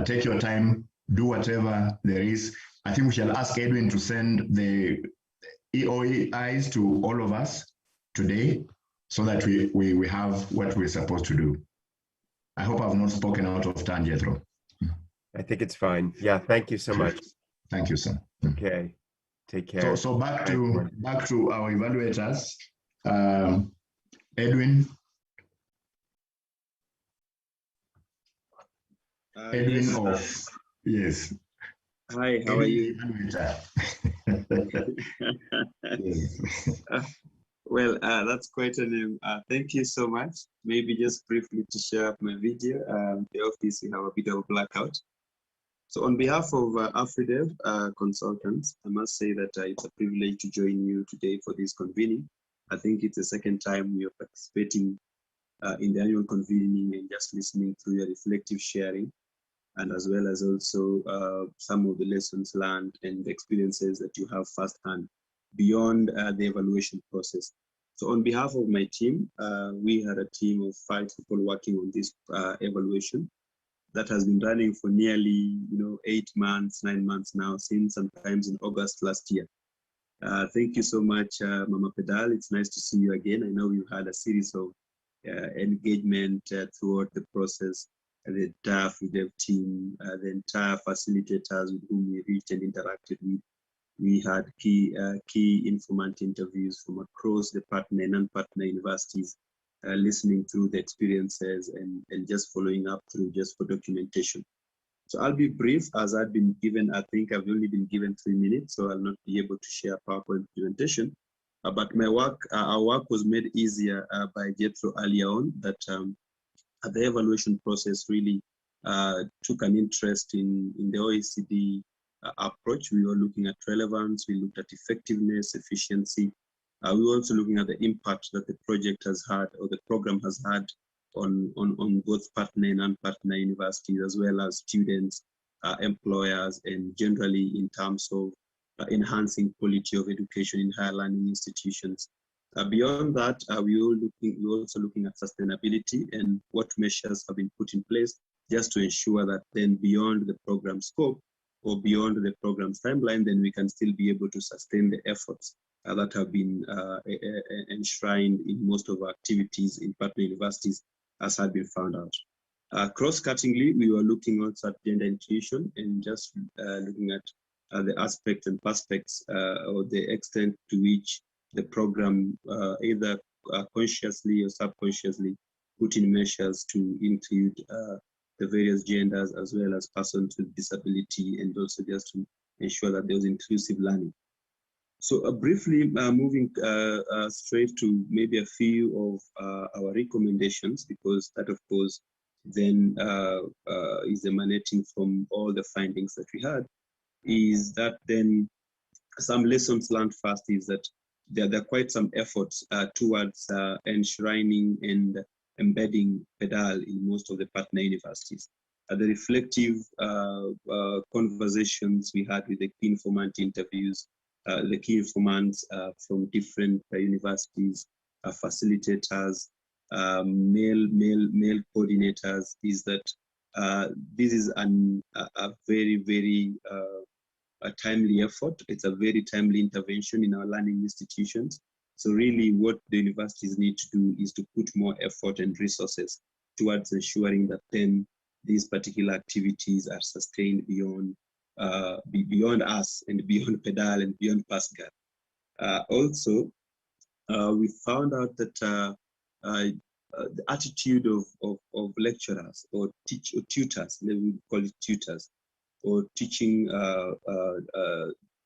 take your time, do whatever there is. I think we shall ask Edwin to send the EOEIs to all of us today, so that we have what we're supposed to do. I hope I've not spoken out of turn, Jethro. I think it's fine. Yeah, thank you so much. Thank you, sir. Okay, take care. So back to our evaluators. Edwin. Edwin yes. Hi, how are you? Well, that's quite a name. Thank you so much. Maybe just briefly to share up my video. The office, we have a bit of a blackout. So on behalf of AfriDev consultants, I must say that it's a privilege to join you today for this convening. I think it's the second time we are participating in the annual convening and just listening to your reflective sharing, and as well as also some of the lessons learned and the experiences that you have firsthand beyond the evaluation process. So on behalf of my team, we had a team of 5 people working on this evaluation that has been running for nearly 8 months, 9 months now, since sometimes in August last year. Thank you so much, Mama PedaL. It's nice to see you again. I know you had a series of engagement throughout the process. The entire AfriDev team, the entire facilitators with whom we reached and interacted with. We had key informant interviews from across the partner and non-partner universities, listening through the experiences and just following up through just for documentation. So I'll be brief, as I've been given, I think I've only been given 3 minutes, so I'll not be able to share PowerPoint presentation. But my work, our work was made easier by Jethro earlier on, that the evaluation process really took an interest in the OECD approach. We were looking at relevance, we looked at effectiveness, efficiency. We were also looking at the impact that the project has had, or the program has had, on both partner and non-partner universities, as well as students, employers, and generally in terms of enhancing quality of education in higher learning institutions. Beyond that, we were also looking at sustainability and what measures have been put in place just to ensure that then beyond the program scope or beyond the program's timeline, then we can still be able to sustain the efforts that have been enshrined in most of our activities in partner universities, as had been found out. Cross-cuttingly, we were looking also at gender inclusion and just looking at the aspects and perspectives or the extent to which the program either consciously or subconsciously put in measures to include the various genders as well as persons with disability, and also just to ensure that there was inclusive learning. So briefly moving straight to maybe a few of our recommendations, because that of course then is emanating from all the findings that we had, is that then some lessons learned first is that there are quite some efforts towards enshrining and embedding PedaL in most of the partner universities. The reflective conversations we had with the key informant interviews, the key informants from different universities, facilitators, male coordinators, is that this is a very, very a timely effort. It's a very timely intervention in our learning institutions. So really what the universities need to do is to put more effort and resources towards ensuring that then these particular activities are sustained beyond us and beyond PedaL and beyond PASGAR. Also, we found out that the attitude of lecturers or tutors, we call it tutors, or teaching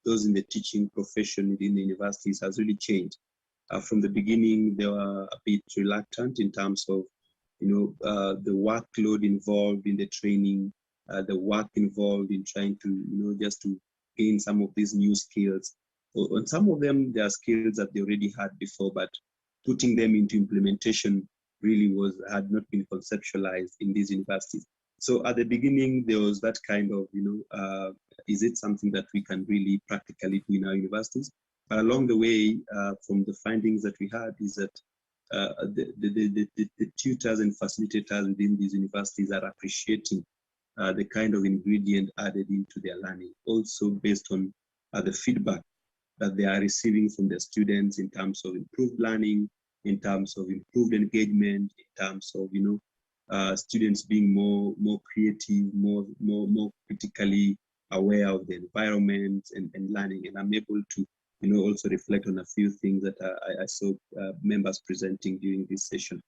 those in the teaching profession within the universities has really changed. From the beginning, they were a bit reluctant in terms of, the workload involved in the training, the work involved in trying to, just to gain some of these new skills. On some of them, there are skills that they already had before, but putting them into implementation really had not been conceptualized in these universities. So at the beginning, there was that kind of, is it something that we can really practically do in our universities? But along the way, from the findings that we had, is that the tutors and facilitators within these universities are appreciating the kind of ingredient added into their learning, also based on the feedback that they are receiving from their students in terms of improved learning, in terms of improved engagement, in terms of, students being more creative, more critically aware of the environment and learning. And I'm able to, also reflect on a few things that I saw members presenting during this session.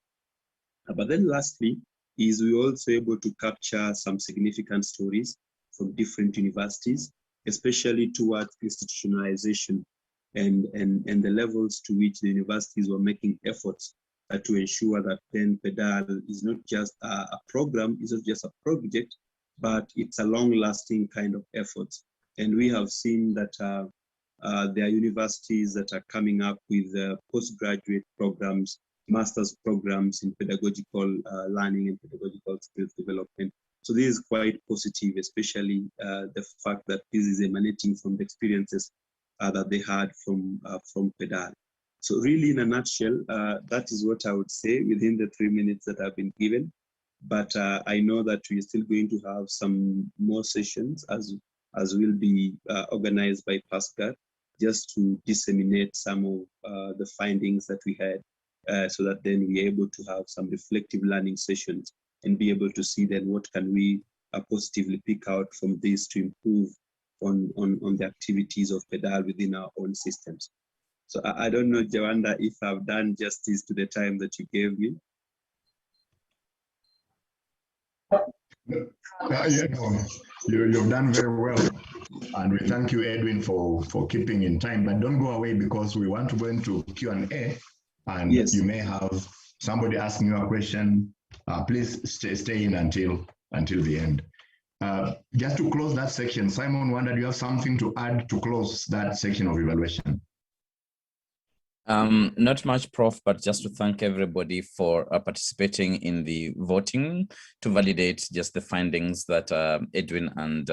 But then lastly, is we also able to capture some significant stories from different universities, especially towards institutionalization and the levels to which the universities were making efforts to ensure that then PedaL is not just a program, it's not just a project, but it's a long-lasting kind of effort. And we have seen that there are universities that are coming up with postgraduate programs, master's programs in pedagogical learning and pedagogical skills development. So this is quite positive, especially the fact that this is emanating from the experiences that they had from PedaL. So really, in a nutshell, that is what I would say within the 3 minutes that I've been given. But I know that we're still going to have some more sessions as will be organized by PASGAR, just to disseminate some of the findings that we had, so that then we're able to have some reflective learning sessions and be able to see then what can we positively pick out from this to improve on the activities of PedaL within our own systems. So I don't know, Jawanda, if I've done justice to the time that you gave me. You've done very well. And we thank you, Edwin, for keeping in time. But don't go away, because we want to go into Q&A, and yes, you may have somebody asking you a question. Please stay in until the end. Just to close that section, Simon wondered, do you have something to add to close that section of evaluation? Not much, Prof, but just to thank everybody for participating in the voting to validate just the findings that Edwin and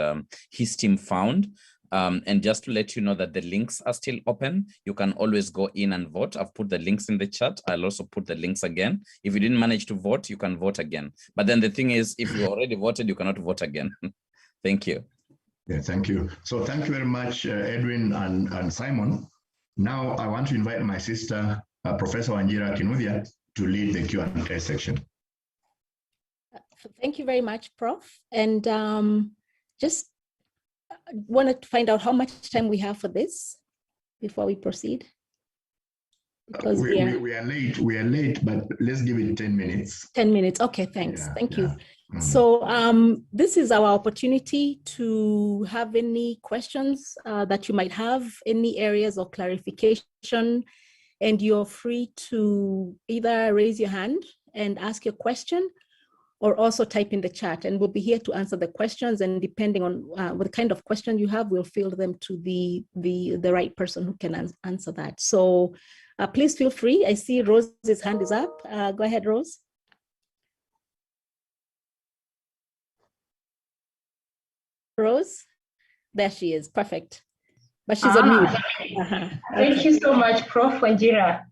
his team found. And just to let you know that the links are still open. You can always go in and vote. I've put the links in the chat. I'll also put the links again. If you didn't manage to vote, you can vote again. But then the thing is, if you already voted, you cannot vote again. Thank you. Yeah, thank you. So thank you very much, Edwin and Simon. Now I want to invite my sister, Professor Wanjira Kinuthia, to lead the Q&A section. Thank you very much, Prof. And just wanted to find out how much time we have for this before we proceed. Because we are late. We are late, but let's give it 10 minutes. 10 minutes. Okay, thanks. Yeah, Thank you. Mm. So this is our opportunity to have any questions that you might have, any areas of clarification, and you're free to either raise your hand and ask your question, or also type in the chat, and we'll be here to answer the questions. And depending on what kind of question you have, we'll field them to the right person who can answer that. So please feel free. I see Rose's hand is up. Go ahead, Rose. Rose, there she is. Perfect. But she's on mute. Thank you so much, Prof. Wanjira.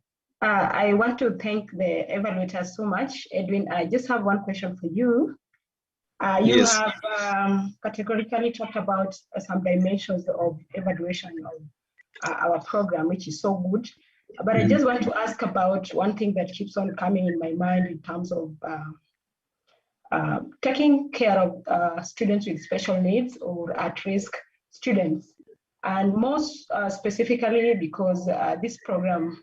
I want to thank the evaluators so much. Edwin, I just have one question for you. You Yes. have categorically talked about some dimensions of evaluation of our program, which is so good. But I just want to ask about one thing that keeps on coming in my mind in terms of taking care of students with special needs or at-risk students. And most specifically because this program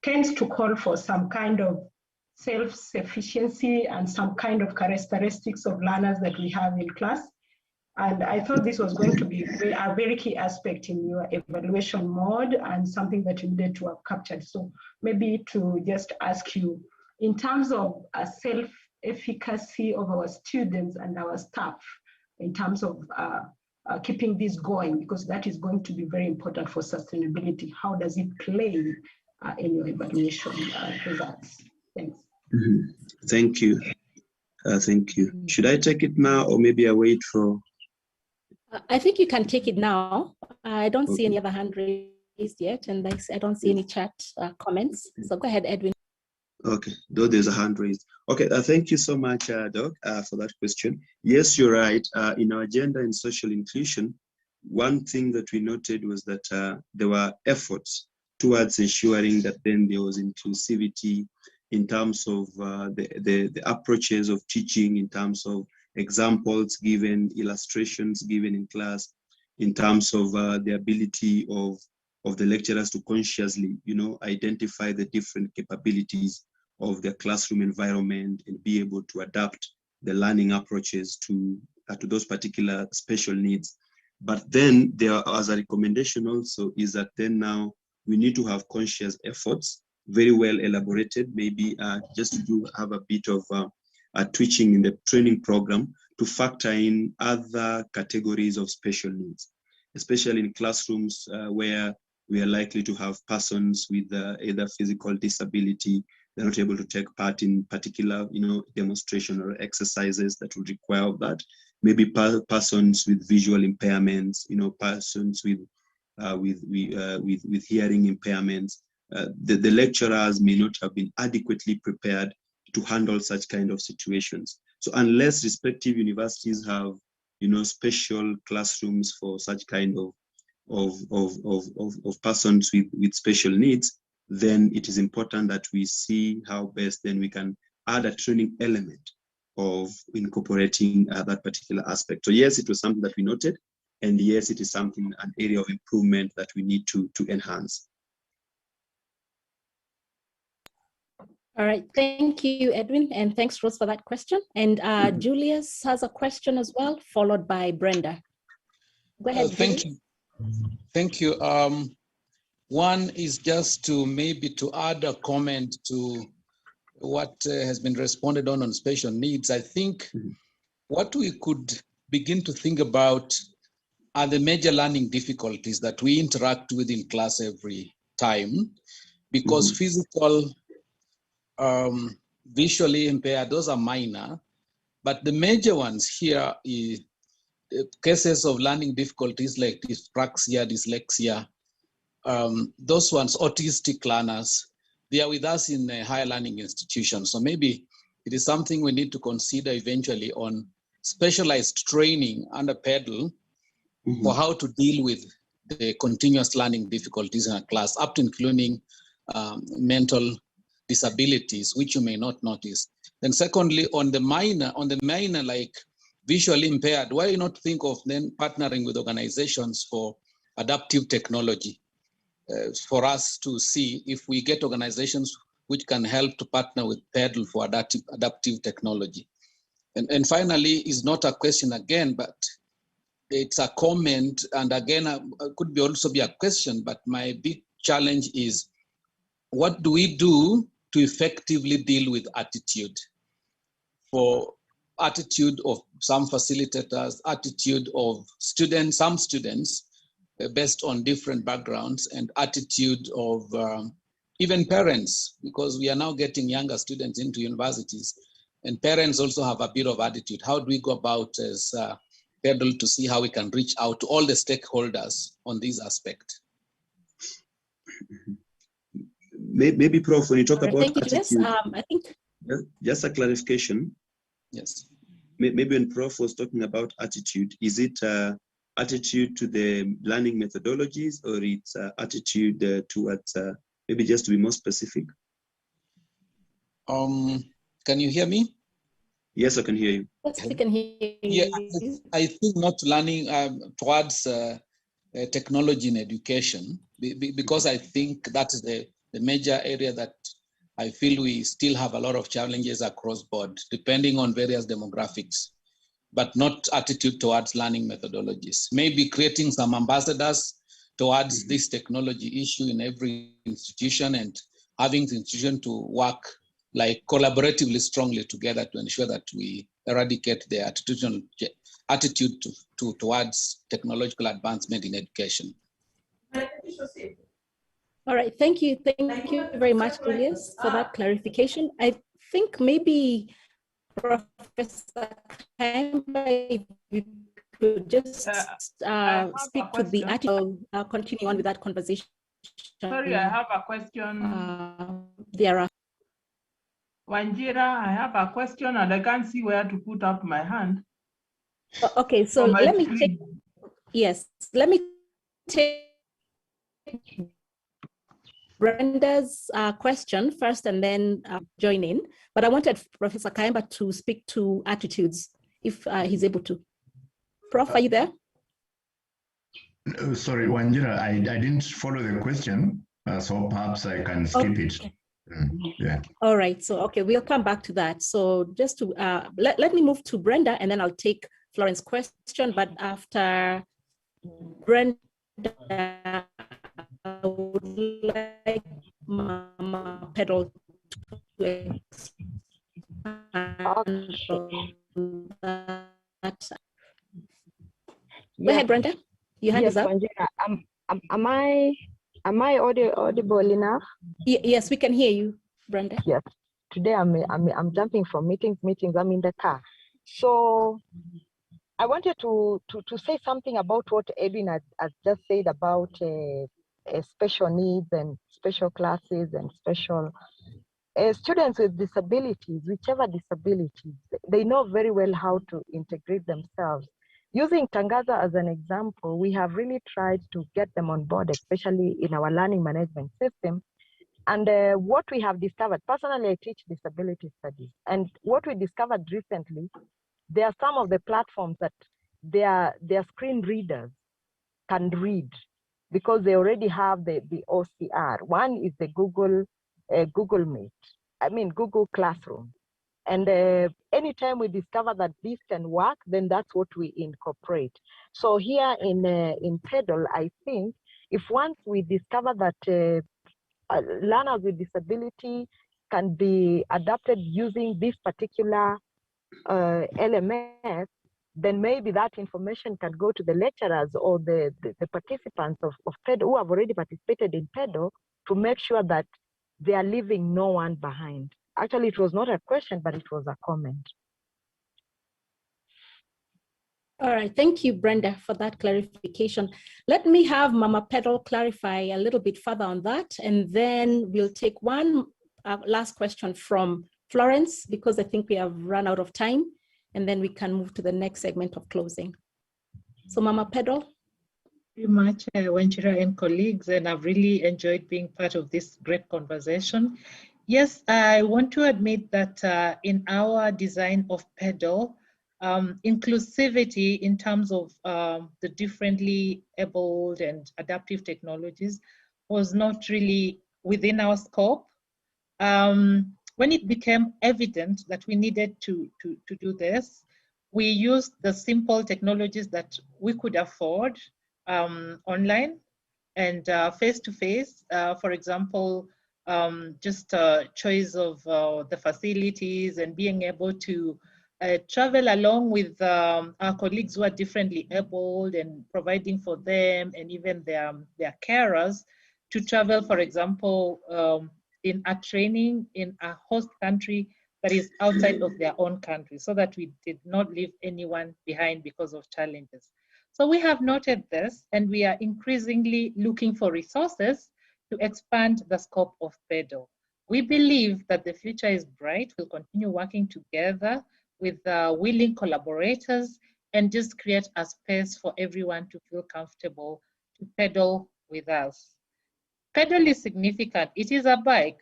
tends to call for some kind of self-sufficiency and some kind of characteristics of learners that we have in class. And I thought this was going to be a very key aspect in your evaluation mode and something that you needed to have captured. So maybe to just ask you, in terms of a self-efficacy of our students and our staff, in terms of keeping this going, because that is going to be very important for sustainability. How does it play in your evaluation results? Thanks. Thank you. Thank you. Should I take it now, or maybe I wait for? I think you can take it now. I don't see any other hand raised yet, and I don't see any chat comments. So go ahead, Edwin. Okay, though there's a hand raised. Okay, thank you so much, Doc, for that question. Yes, you're right. In our agenda in social inclusion, one thing that we noted was that there were efforts towards ensuring that then there was inclusivity in terms of the approaches of teaching, in terms of examples given, illustrations given in class, in terms of the ability of the lecturers to consciously, identify the different capabilities of their classroom environment and be able to adapt the learning approaches to those particular special needs. But then there, as a recommendation also, is that then now we need to have conscious efforts, very well elaborated, maybe just to have a bit of twitching in the training program to factor in other categories of special needs, especially in classrooms where we are likely to have persons with either physical disability. They're not able to take part in particular, demonstration or exercises that would require that. Maybe persons with visual impairments, persons with hearing impairments. The lecturers may not have been adequately prepared to handle such kind of situations. So unless respective universities have, special classrooms for such kind of persons with special needs, then it is important that we see how best then we can add a training element of incorporating that particular aspect. So yes, it was something that we noted, and yes, it is something, an area of improvement that we need to enhance. All right, thank you, Edwin, and thanks, Rose, for that question. And Julius has a question as well, followed by Brenda. Go ahead, thank you. Thank you. One is just to add a comment to what has been responded on special needs. I think what we could begin to think about are the major learning difficulties that we interact with in class every time, because physical, visually impaired, those are minor, but the major ones here is cases of learning difficulties like dyspraxia, dyslexia, those ones, autistic learners, they are with us in a higher learning institution. So maybe it is something we need to consider eventually on specialized training under PedaL for how to deal with the continuous learning difficulties in a class, up to including mental disabilities, which you may not notice. Then secondly, on the minor like visually impaired, why not think of then partnering with organizations for adaptive technology? for us to see if we get organizations which can help to partner with PedaL for adaptive technology. And finally, is not a question again, but it's a comment, and again, could be also be a question, but my big challenge is, what do we do to effectively deal with attitude? For attitude of some facilitators, attitude of students, some students, based on different backgrounds, and attitude of even parents, because we are now getting younger students into universities, and parents also have a bit of attitude. How do we go about as PedaL to see how we can reach out to all the stakeholders on this aspect? Maybe, Prof, when you talk about attitude, I think just a clarification. Yes. Maybe when Prof was talking about attitude, is it attitude to the learning methodologies, or it's attitude towards, maybe just to be more specific? Can you hear me? Yes, I can hear you. Yes, we can hear you. Yeah, I think not learning towards technology in education, because I think that's the major area that I feel we still have a lot of challenges across board, depending on various demographics, but not attitude towards learning methodologies. Maybe creating some ambassadors towards this technology issue in every institution, and having the institution to work like collaboratively strongly together to ensure that we eradicate the attitude towards technological advancement in education. All right, thank you. Thank you very much, Julius, for that clarification. I think maybe Professor Kaimba, if you could just speak to the attitude, continue on with that conversation. Sorry, I have a question. There are Wanjira, I have a question and I can't see where to put up my hand. Okay, so let me take, yes, let me take Brenda's question first and then join in. But I wanted Professor Kaimba to speak to attitudes, if he's able to. Prof, are you there? Sorry, Wanjira, I didn't follow the question, so perhaps I can skip it. Yeah. All right. So, okay, we'll come back to that. So just to, let me move to Brenda and then I'll take Florence's question. But after Brenda, I would like Mama PedaL to expand on that. Go ahead, Brenda. Your hand is up. Am I audible enough? Yes, we can hear you, Brenda. Yes. Today I'm jumping from meetings. I'm in the car. So I wanted to say something about what Edwin has just said about special needs and special classes and special students with disabilities, whichever disabilities. They know very well how to integrate themselves. Using Tangaza as an example, we have really tried to get them on board, especially in our learning management system. And what we have discovered, personally, I teach disability studies. And what we discovered recently, there are some of the platforms that their screen readers can read because they already have the OCR. One is the Google Classroom. And anytime we discover that this can work, then that's what we incorporate. So here in PedaL, I think if once we discover that learners with disability can be adapted using this particular LMS, then maybe that information can go to the lecturers or the participants of PedaL who have already participated in PedaL to make sure that they are leaving no one behind. Actually, it was not a question, but it was a comment. All right, thank you, Brenda, for that clarification. Let me have Mama PedaL clarify a little bit further on that, and then we'll take one last question from Florence, because I think we have run out of time, and then we can move to the next segment of closing. So Mama PedaL. Very much, Wanjira and colleagues, and I've really enjoyed being part of this great conversation. Yes, I want to admit that in our design of PedaL, inclusivity in terms of the differently abled and adaptive technologies was not really within our scope. When it became evident that we needed to do this, we used the simple technologies that we could afford online and face-to-face. For example, just choice of the facilities and being able to travel along with our colleagues who are differently abled and providing for them and even their carers to travel, for example, in a training in a host country that is outside of their own country, so that we did not leave anyone behind because of challenges. So we have noted this, and we are increasingly looking for resources to expand the scope of PedaL. We believe that the future is bright. We'll continue working together with willing collaborators and just create a space for everyone to feel comfortable to PedaL with us. PedaL is significant. It is a bike.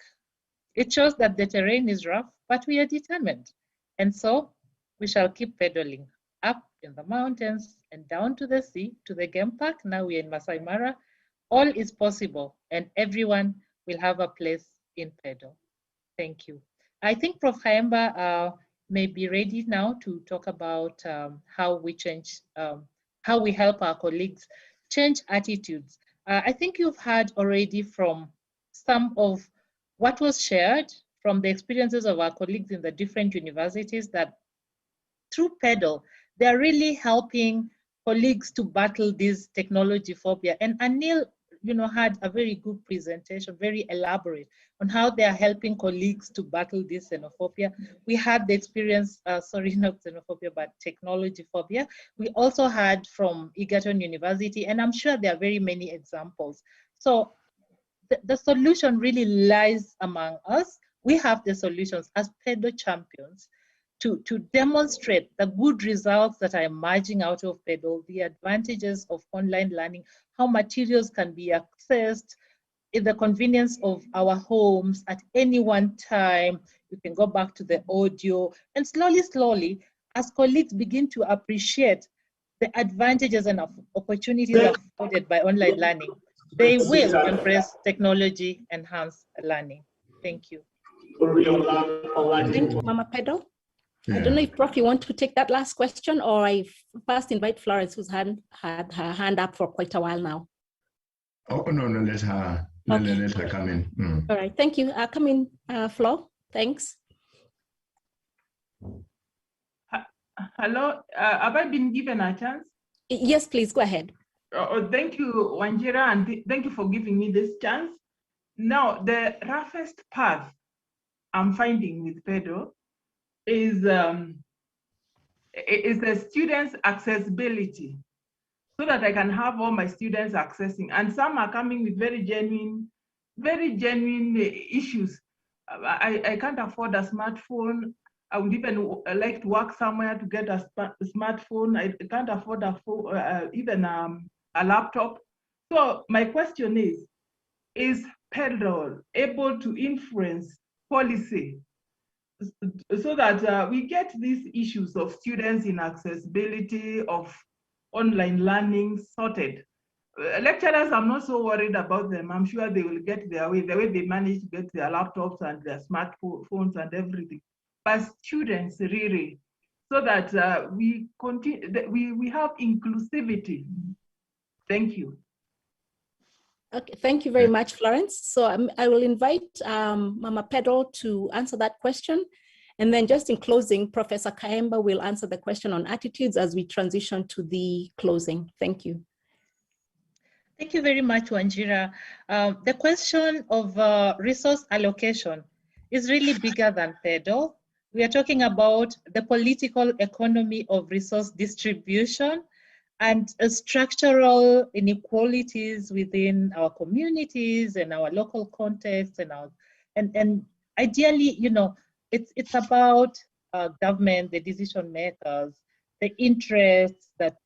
It shows that the terrain is rough, but we are determined. And so we shall keep pedaling up in the mountains and down to the sea, to the game park. Now we are in Masai Mara. All is possible, and everyone will have a place in PedaL. Thank you. I think Prof. Kayemba may be ready now to talk about how we change, how we help our colleagues change attitudes. I think you've heard already from some of what was shared from the experiences of our colleagues in the different universities, that through PedaL, they're really helping colleagues to battle this technology phobia. And Anil, had a very good presentation, very elaborate, on how they are helping colleagues to battle this xenophobia. We had the experience, sorry, not xenophobia, but technology phobia. We also had from Egerton University, and I'm sure there are very many examples. So the solution really lies among us. We have the solutions as PedaL champions to demonstrate the good results that are emerging out of PedaL, the advantages of online learning, how materials can be accessed in the convenience of our homes at any one time. You can go back to the audio, and slowly, as colleagues begin to appreciate the advantages and opportunities afforded by online learning, they will embrace technology enhanced learning. Thank you. Thank you, Mama PedaL. I don't know if Prof, you want to take that last question, or I first invite Florence, who's had her hand up for quite a while now. Oh, no, let her, okay. Let her come in. All right, thank you. Come in, Flo, thanks. Hello, have I been given a chance? Yes, please, go ahead. Thank you, Wanjira, and thank you for giving me this chance. Now, the roughest path I'm finding with PedaL is the students' accessibility, so that I can have all my students accessing. And some are coming with very genuine issues. I can't afford a smartphone. I would even like to work somewhere to get a smartphone. I can't afford a phone, even a laptop. So my question is PedaL able to influence policy so that we get these issues of students in accessibility, of online learning sorted? Lecturers, I'm not so worried about them. I'm sure they will get their way, the way they manage to get their laptops and their smartphones and everything. But students, really, so that we continue, we have inclusivity. Thank you. Okay, thank you very much, Florence. So I will invite Mama PedaL to answer that question. And then just in closing, Professor Kayemba will answer the question on attitudes as we transition to the closing. Thank you. Thank you very much, Wanjira. The question of resource allocation is really bigger than PedaL. We are talking about the political economy of resource distribution and structural inequalities within our communities and our local context, and ideally, it's about government, the decision makers, the interests that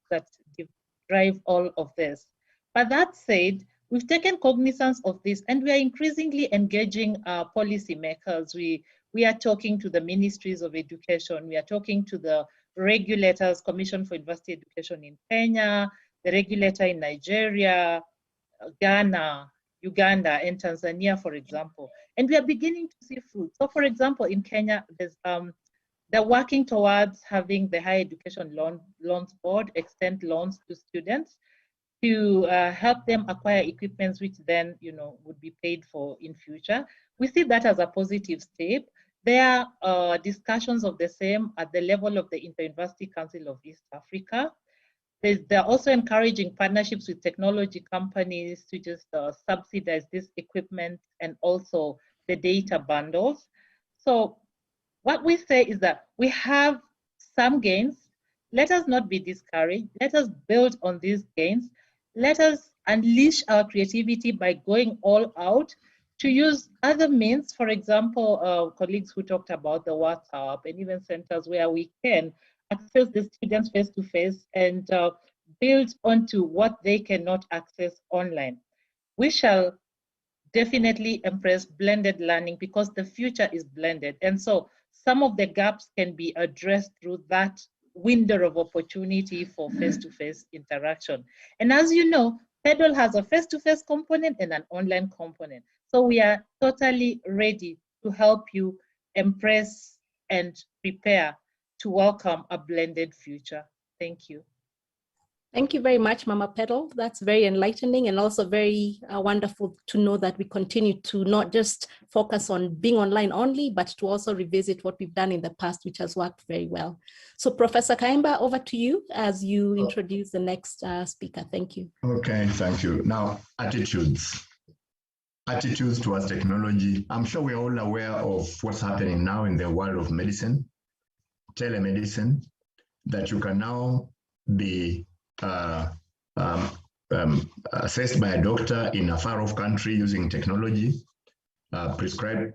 drive all of this. But that said, we've taken cognizance of this, and we are increasingly engaging policy makers. We are talking to the ministries of education. We are talking to the regulators, Commission for University Education in Kenya, the regulator in Nigeria, Ghana, Uganda and Tanzania, for example. And we are beginning to see fruit. So for example, in Kenya, they're working towards having the Higher Education Loans Board extend loans to students to help them acquire equipments which then, would be paid for in future. We see that as a positive step. There are discussions of the same at the level of the Inter-University Council of East Africa. They're also encouraging partnerships with technology companies to just subsidize this equipment and also the data bundles. So what we say is that we have some gains. Let us not be discouraged. Let us build on these gains. Let us unleash our creativity by going all out to use other means. For example, colleagues who talked about the WhatsApp and even centers where we can access the students face-to-face and build onto what they cannot access online. We shall definitely embrace blended learning because the future is blended. And so some of the gaps can be addressed through that window of opportunity for face-to-face interaction. And as you know, PedaL has a face-to-face component and an online component. So we are totally ready to help you embrace and prepare to welcome a blended future. Thank you. Thank you very much, Mama PedaL. That's very enlightening and also very wonderful to know that we continue to not just focus on being online only, but to also revisit what we've done in the past, which has worked very well. So Professor Kaimba, over to you as you introduce the next speaker. Thank you. Okay, thank you. Now, attitudes. Attitudes towards technology. I'm sure we're all aware of what's happening now in the world of medicine, telemedicine, that you can now be assessed by a doctor in a far-off country using technology, prescribe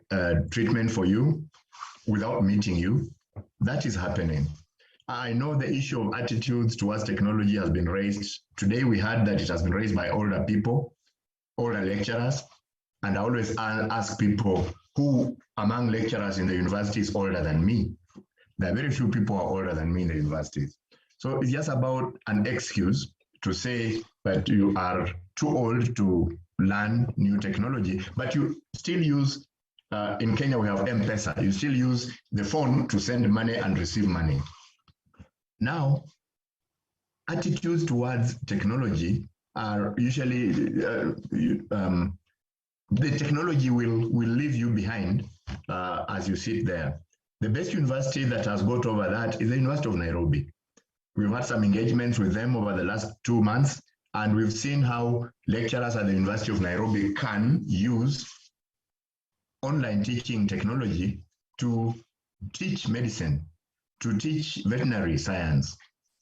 treatment for you without meeting you. That is happening. I know the issue of attitudes towards technology has been raised. Today we heard that it has been raised by older people, older lecturers, and I always ask people who among lecturers in the university is older than me. There are very few people who are older than me in the universities. So it's just about an excuse to say that you are too old to learn new technology, but you still use, in Kenya we have M-Pesa, you still use the phone to send money and receive money. Now, attitudes towards technology are usually, the technology will leave you behind as you sit there. The best university that has got over that is the University of Nairobi. We've had some engagements with them over the last 2 months, and we've seen how lecturers at the University of Nairobi can use online teaching technology to teach medicine, to teach veterinary science.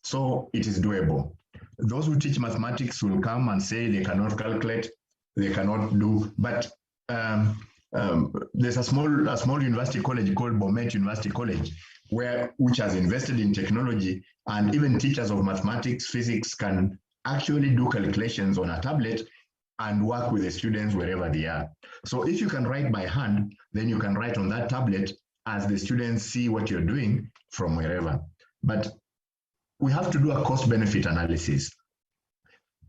So it is doable. Those who teach mathematics will come and say they cannot calculate, they cannot do, but there's a small university college called Bomet University College, which has invested in technology, and even teachers of mathematics, physics can actually do calculations on a tablet and work with the students wherever they are. So if you can write by hand, then you can write on that tablet as the students see what you're doing from wherever. But we have to do a cost-benefit analysis.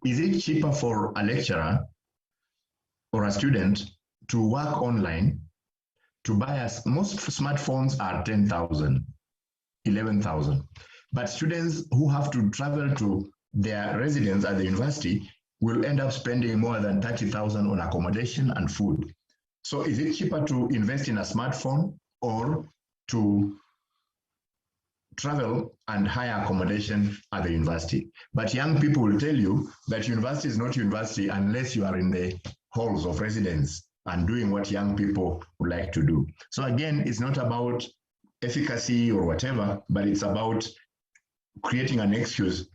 Is it cheaper for a lecturer or a student to work online, to buy us? Most smartphones are 10,000, 11,000. But students who have to travel to their residence at the university will end up spending more than 30,000 on accommodation and food. So is it cheaper to invest in a smartphone or to travel and hire accommodation at the university? But young people will tell you that university is not university unless you are in the halls of residence and doing what young people would like to do. So again, it's not about efficacy or whatever, but it's about creating an excuse,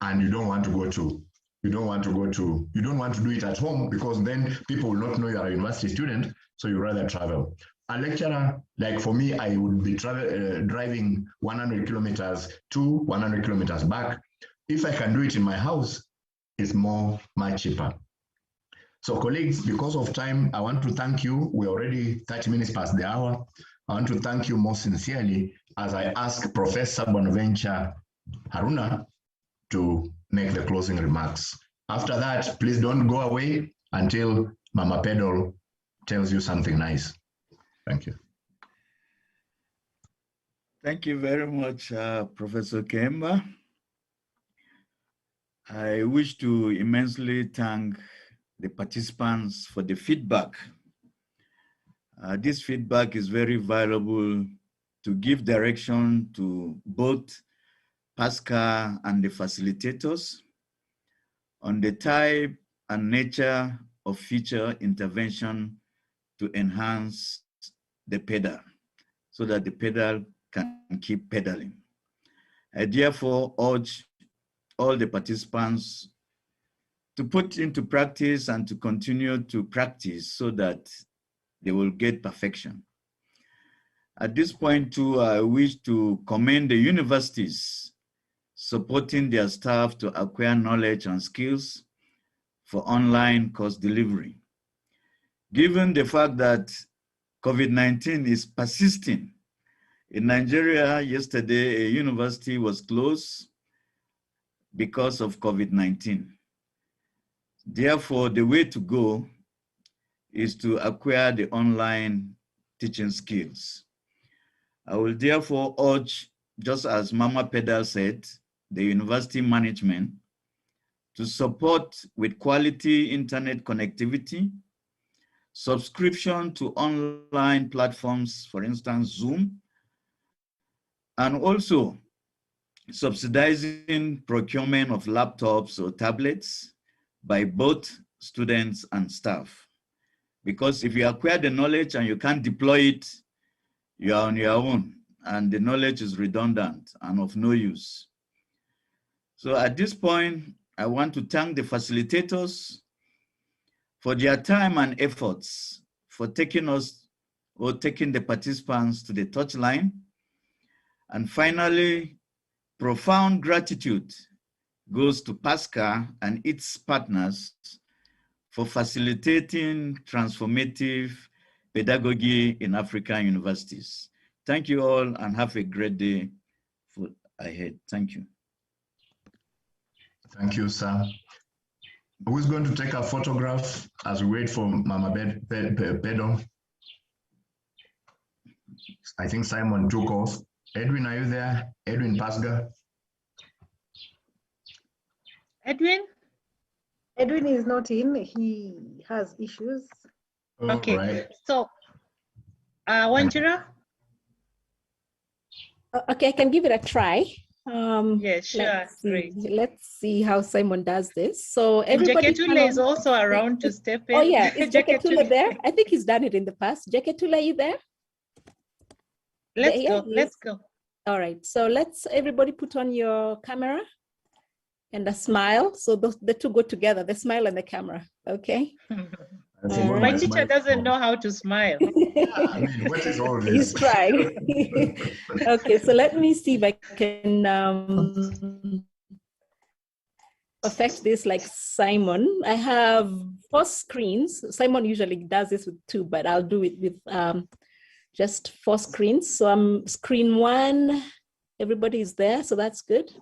and you don't want to do it at home because then people will not know you are a university student, so you rather travel. A lecturer, like for me, I would be driving 100 kilometers to 100 kilometers back. If I can do it in my house, it's much cheaper. So colleagues, because of time, I want to thank you. We're already 30 minutes past the hour. I want to thank you most sincerely as I ask Professor Bonaventure Haruna to make the closing remarks. After that, please don't go away. until Mama PedaL tells you something nice. Thank you. Thank you very much, Professor Kemba. I wish to immensely thank the participants for the feedback. This feedback is very valuable to give direction to both PASCA and the facilitators on the type and nature of future intervention to enhance the PedaL so that the PedaL can keep pedaling. I therefore urge all the participants to put into practice and to continue to practice so that they will get perfection. At this point too, I wish to commend the universities supporting their staff to acquire knowledge and skills for online course delivery. Given the fact that COVID-19 is persisting, in Nigeria yesterday, a university was closed because of COVID-19. Therefore, the way to go is to acquire the online teaching skills. I will therefore urge, just as Mama PedaL said, the university management to support with quality internet connectivity, subscription to online platforms, for instance, Zoom, and also subsidizing procurement of laptops or tablets by both students and staff. Because if you acquire the knowledge and you can't deploy it, you are on your own, and the knowledge is redundant and of no use. So at this point, I want to thank the facilitators for their time and efforts for taking us or taking the participants to the touchline. And finally, profound gratitude goes to PASCA and its partners for facilitating transformative pedagogy in African universities. Thank you all and have a great day ahead. Thank you. Thank you, sir. Who's going to take a photograph as we wait for Mama PedaL? I think Simon took off. Edwin, are you there? Edwin Pasga? Edwin? Edwin is not in. He has issues. Okay, right. So, Wanjira? Okay, I can give it a try. Yeah, sure. Let's see how Simon does this. So everybody Jeketule is also around to step in. Oh yeah, is Jeketule there? I think he's done it in the past. Jeketule, are you there? Let's go. All right, so let's everybody put on your camera and a smile. So the two go together, the smile and the camera, okay? My teacher doesn't know how to smile. I mean, what is all this? He's trying. Okay, so let me see if I can affect this like Simon. I have 4 screens. Simon usually does this with 2, but I'll do it with just 4 screens. So I'm screen 1. Everybody is there, so that's good.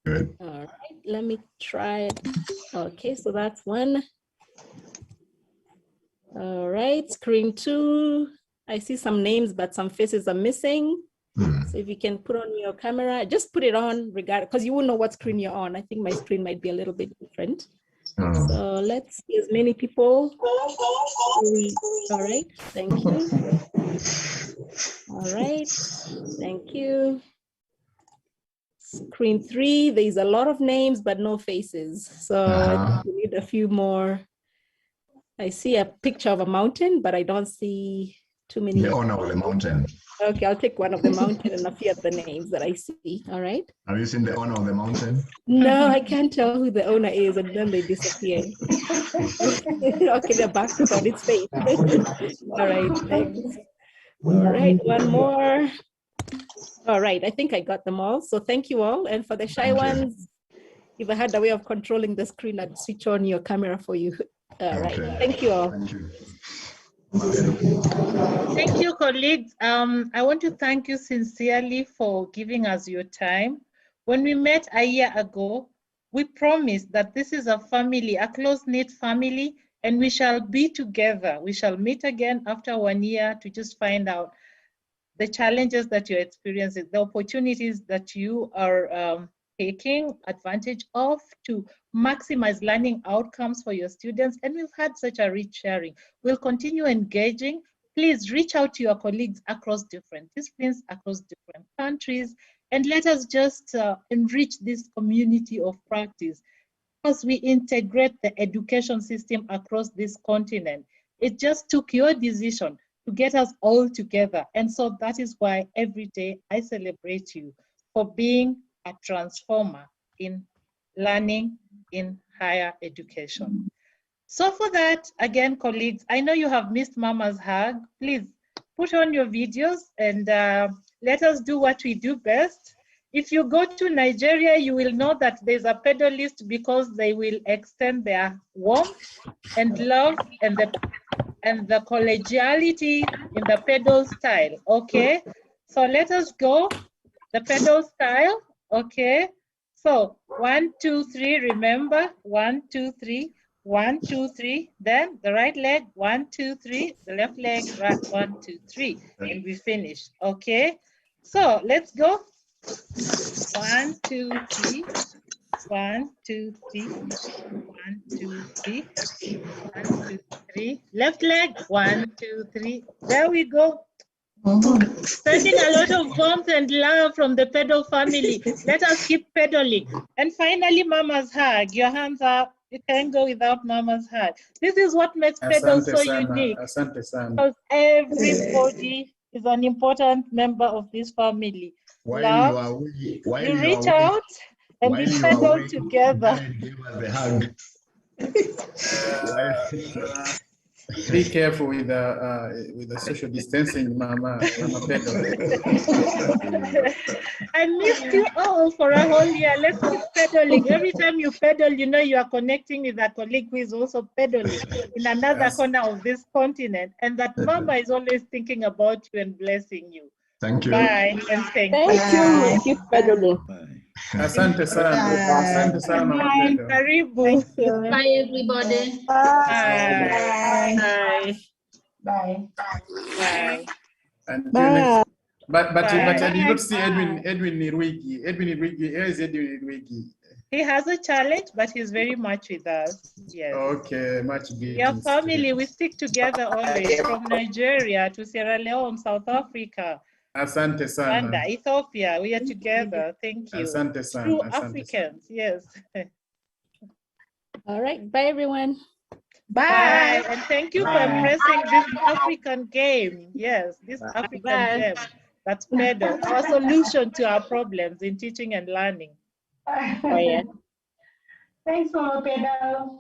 Good. All right, let me try it. Okay, so that's 1. All right, screen 2. I see some names, but some faces are missing. So if you can put on your camera, just put it on regardless, because you won't know what screen you're on. I think my screen might be a little bit different. So let's see as many people. All right, thank you. All right, thank you. Screen 3, there's a lot of names, but no faces. So I think we need a few more. I see a picture of a mountain, but I don't see too many. The owner of the mountain. Okay, I'll take one of the mountain and a few of the names that I see. All right. Have you seen the owner of the mountain? No, I can't tell who the owner is, and then they disappear. Okay, they're back on its face. All right, thanks. All right, one more. All right, I think I got them all. So thank you all. And for the shy ones, if I had a way of controlling the screen, I'd switch on your camera for you. All right, thank you all. Thank you. Thank you, colleagues. I want to thank you sincerely for giving us your time. When we met a year ago, we promise that this is a family, a close-knit family, and we shall be together. We shall meet again after 1 year to just find out the challenges that you're experiencing, the opportunities that you are taking advantage of to maximize learning outcomes for your students. And we've had such a rich sharing. We'll continue engaging. Please reach out to your colleagues across different disciplines, across different countries, and let us just enrich this community of practice. As we integrate the education system across this continent, it just took your decision to get us all together. And so that is why every day I celebrate you for being a transformer in learning in higher education. So for that, again, colleagues, I know you have missed Mama's Hug. Please put on your videos and let us do what we do best. If you go to Nigeria, you will know that there's a PedaL list because they will extend their warmth and love and the collegiality in the PedaL style, okay? So let us go, the PedaL style, okay? So 1, 2, 3, remember, 1, 2, 3, 1, 2, 3, then the right leg, 1, 2, 3, the left leg, right, 1, 2, 3, and we finish, okay? So let's go. 1, 2, 3, 1, 2, 3, 1, 2, 3, 1, 2, 3. Left leg, 1, 2, 3. There we go. Sending a lot of warmth and love from the PedaL family. Let us keep pedaling. And finally, Mama's Hug. Your hands up. You can't go without Mama's Hug. This is what makes PedaL so unique. Because everybody is an important member of this family. Love, you reach out and we pedal together. Be careful with the social distancing, Mama PedaL. I missed you all for a whole year. Let's keep pedaling. Every time you pedal, you know you are connecting with a colleague who is also pedaling in another corner of this continent, and that Mama is always thinking about you and blessing you. Thank you. Bye and thank you. Keep pedaling. Asante sana. Asante sana, Mama PedaL. Karibu. Bye, everybody. Bye. Bye. Bye. Until next. But I did not see Edwin Nirwigi. Where is Edwin Nirwigi? He has a challenge, but he's very much with us. Yes. Okay, much good. Your family, we stick together always, from Nigeria to Sierra Leone, South Africa. Asante sana. Rwanda, Ethiopia, we are together. Thank you. Asante sana. True Asante Africans, yes. All right, bye everyone. Bye. And thank you for embracing this African game. Yes, this African game. That's PedaL, our solution to our problems in teaching and learning. Oh, yeah. Thanks for PedaL.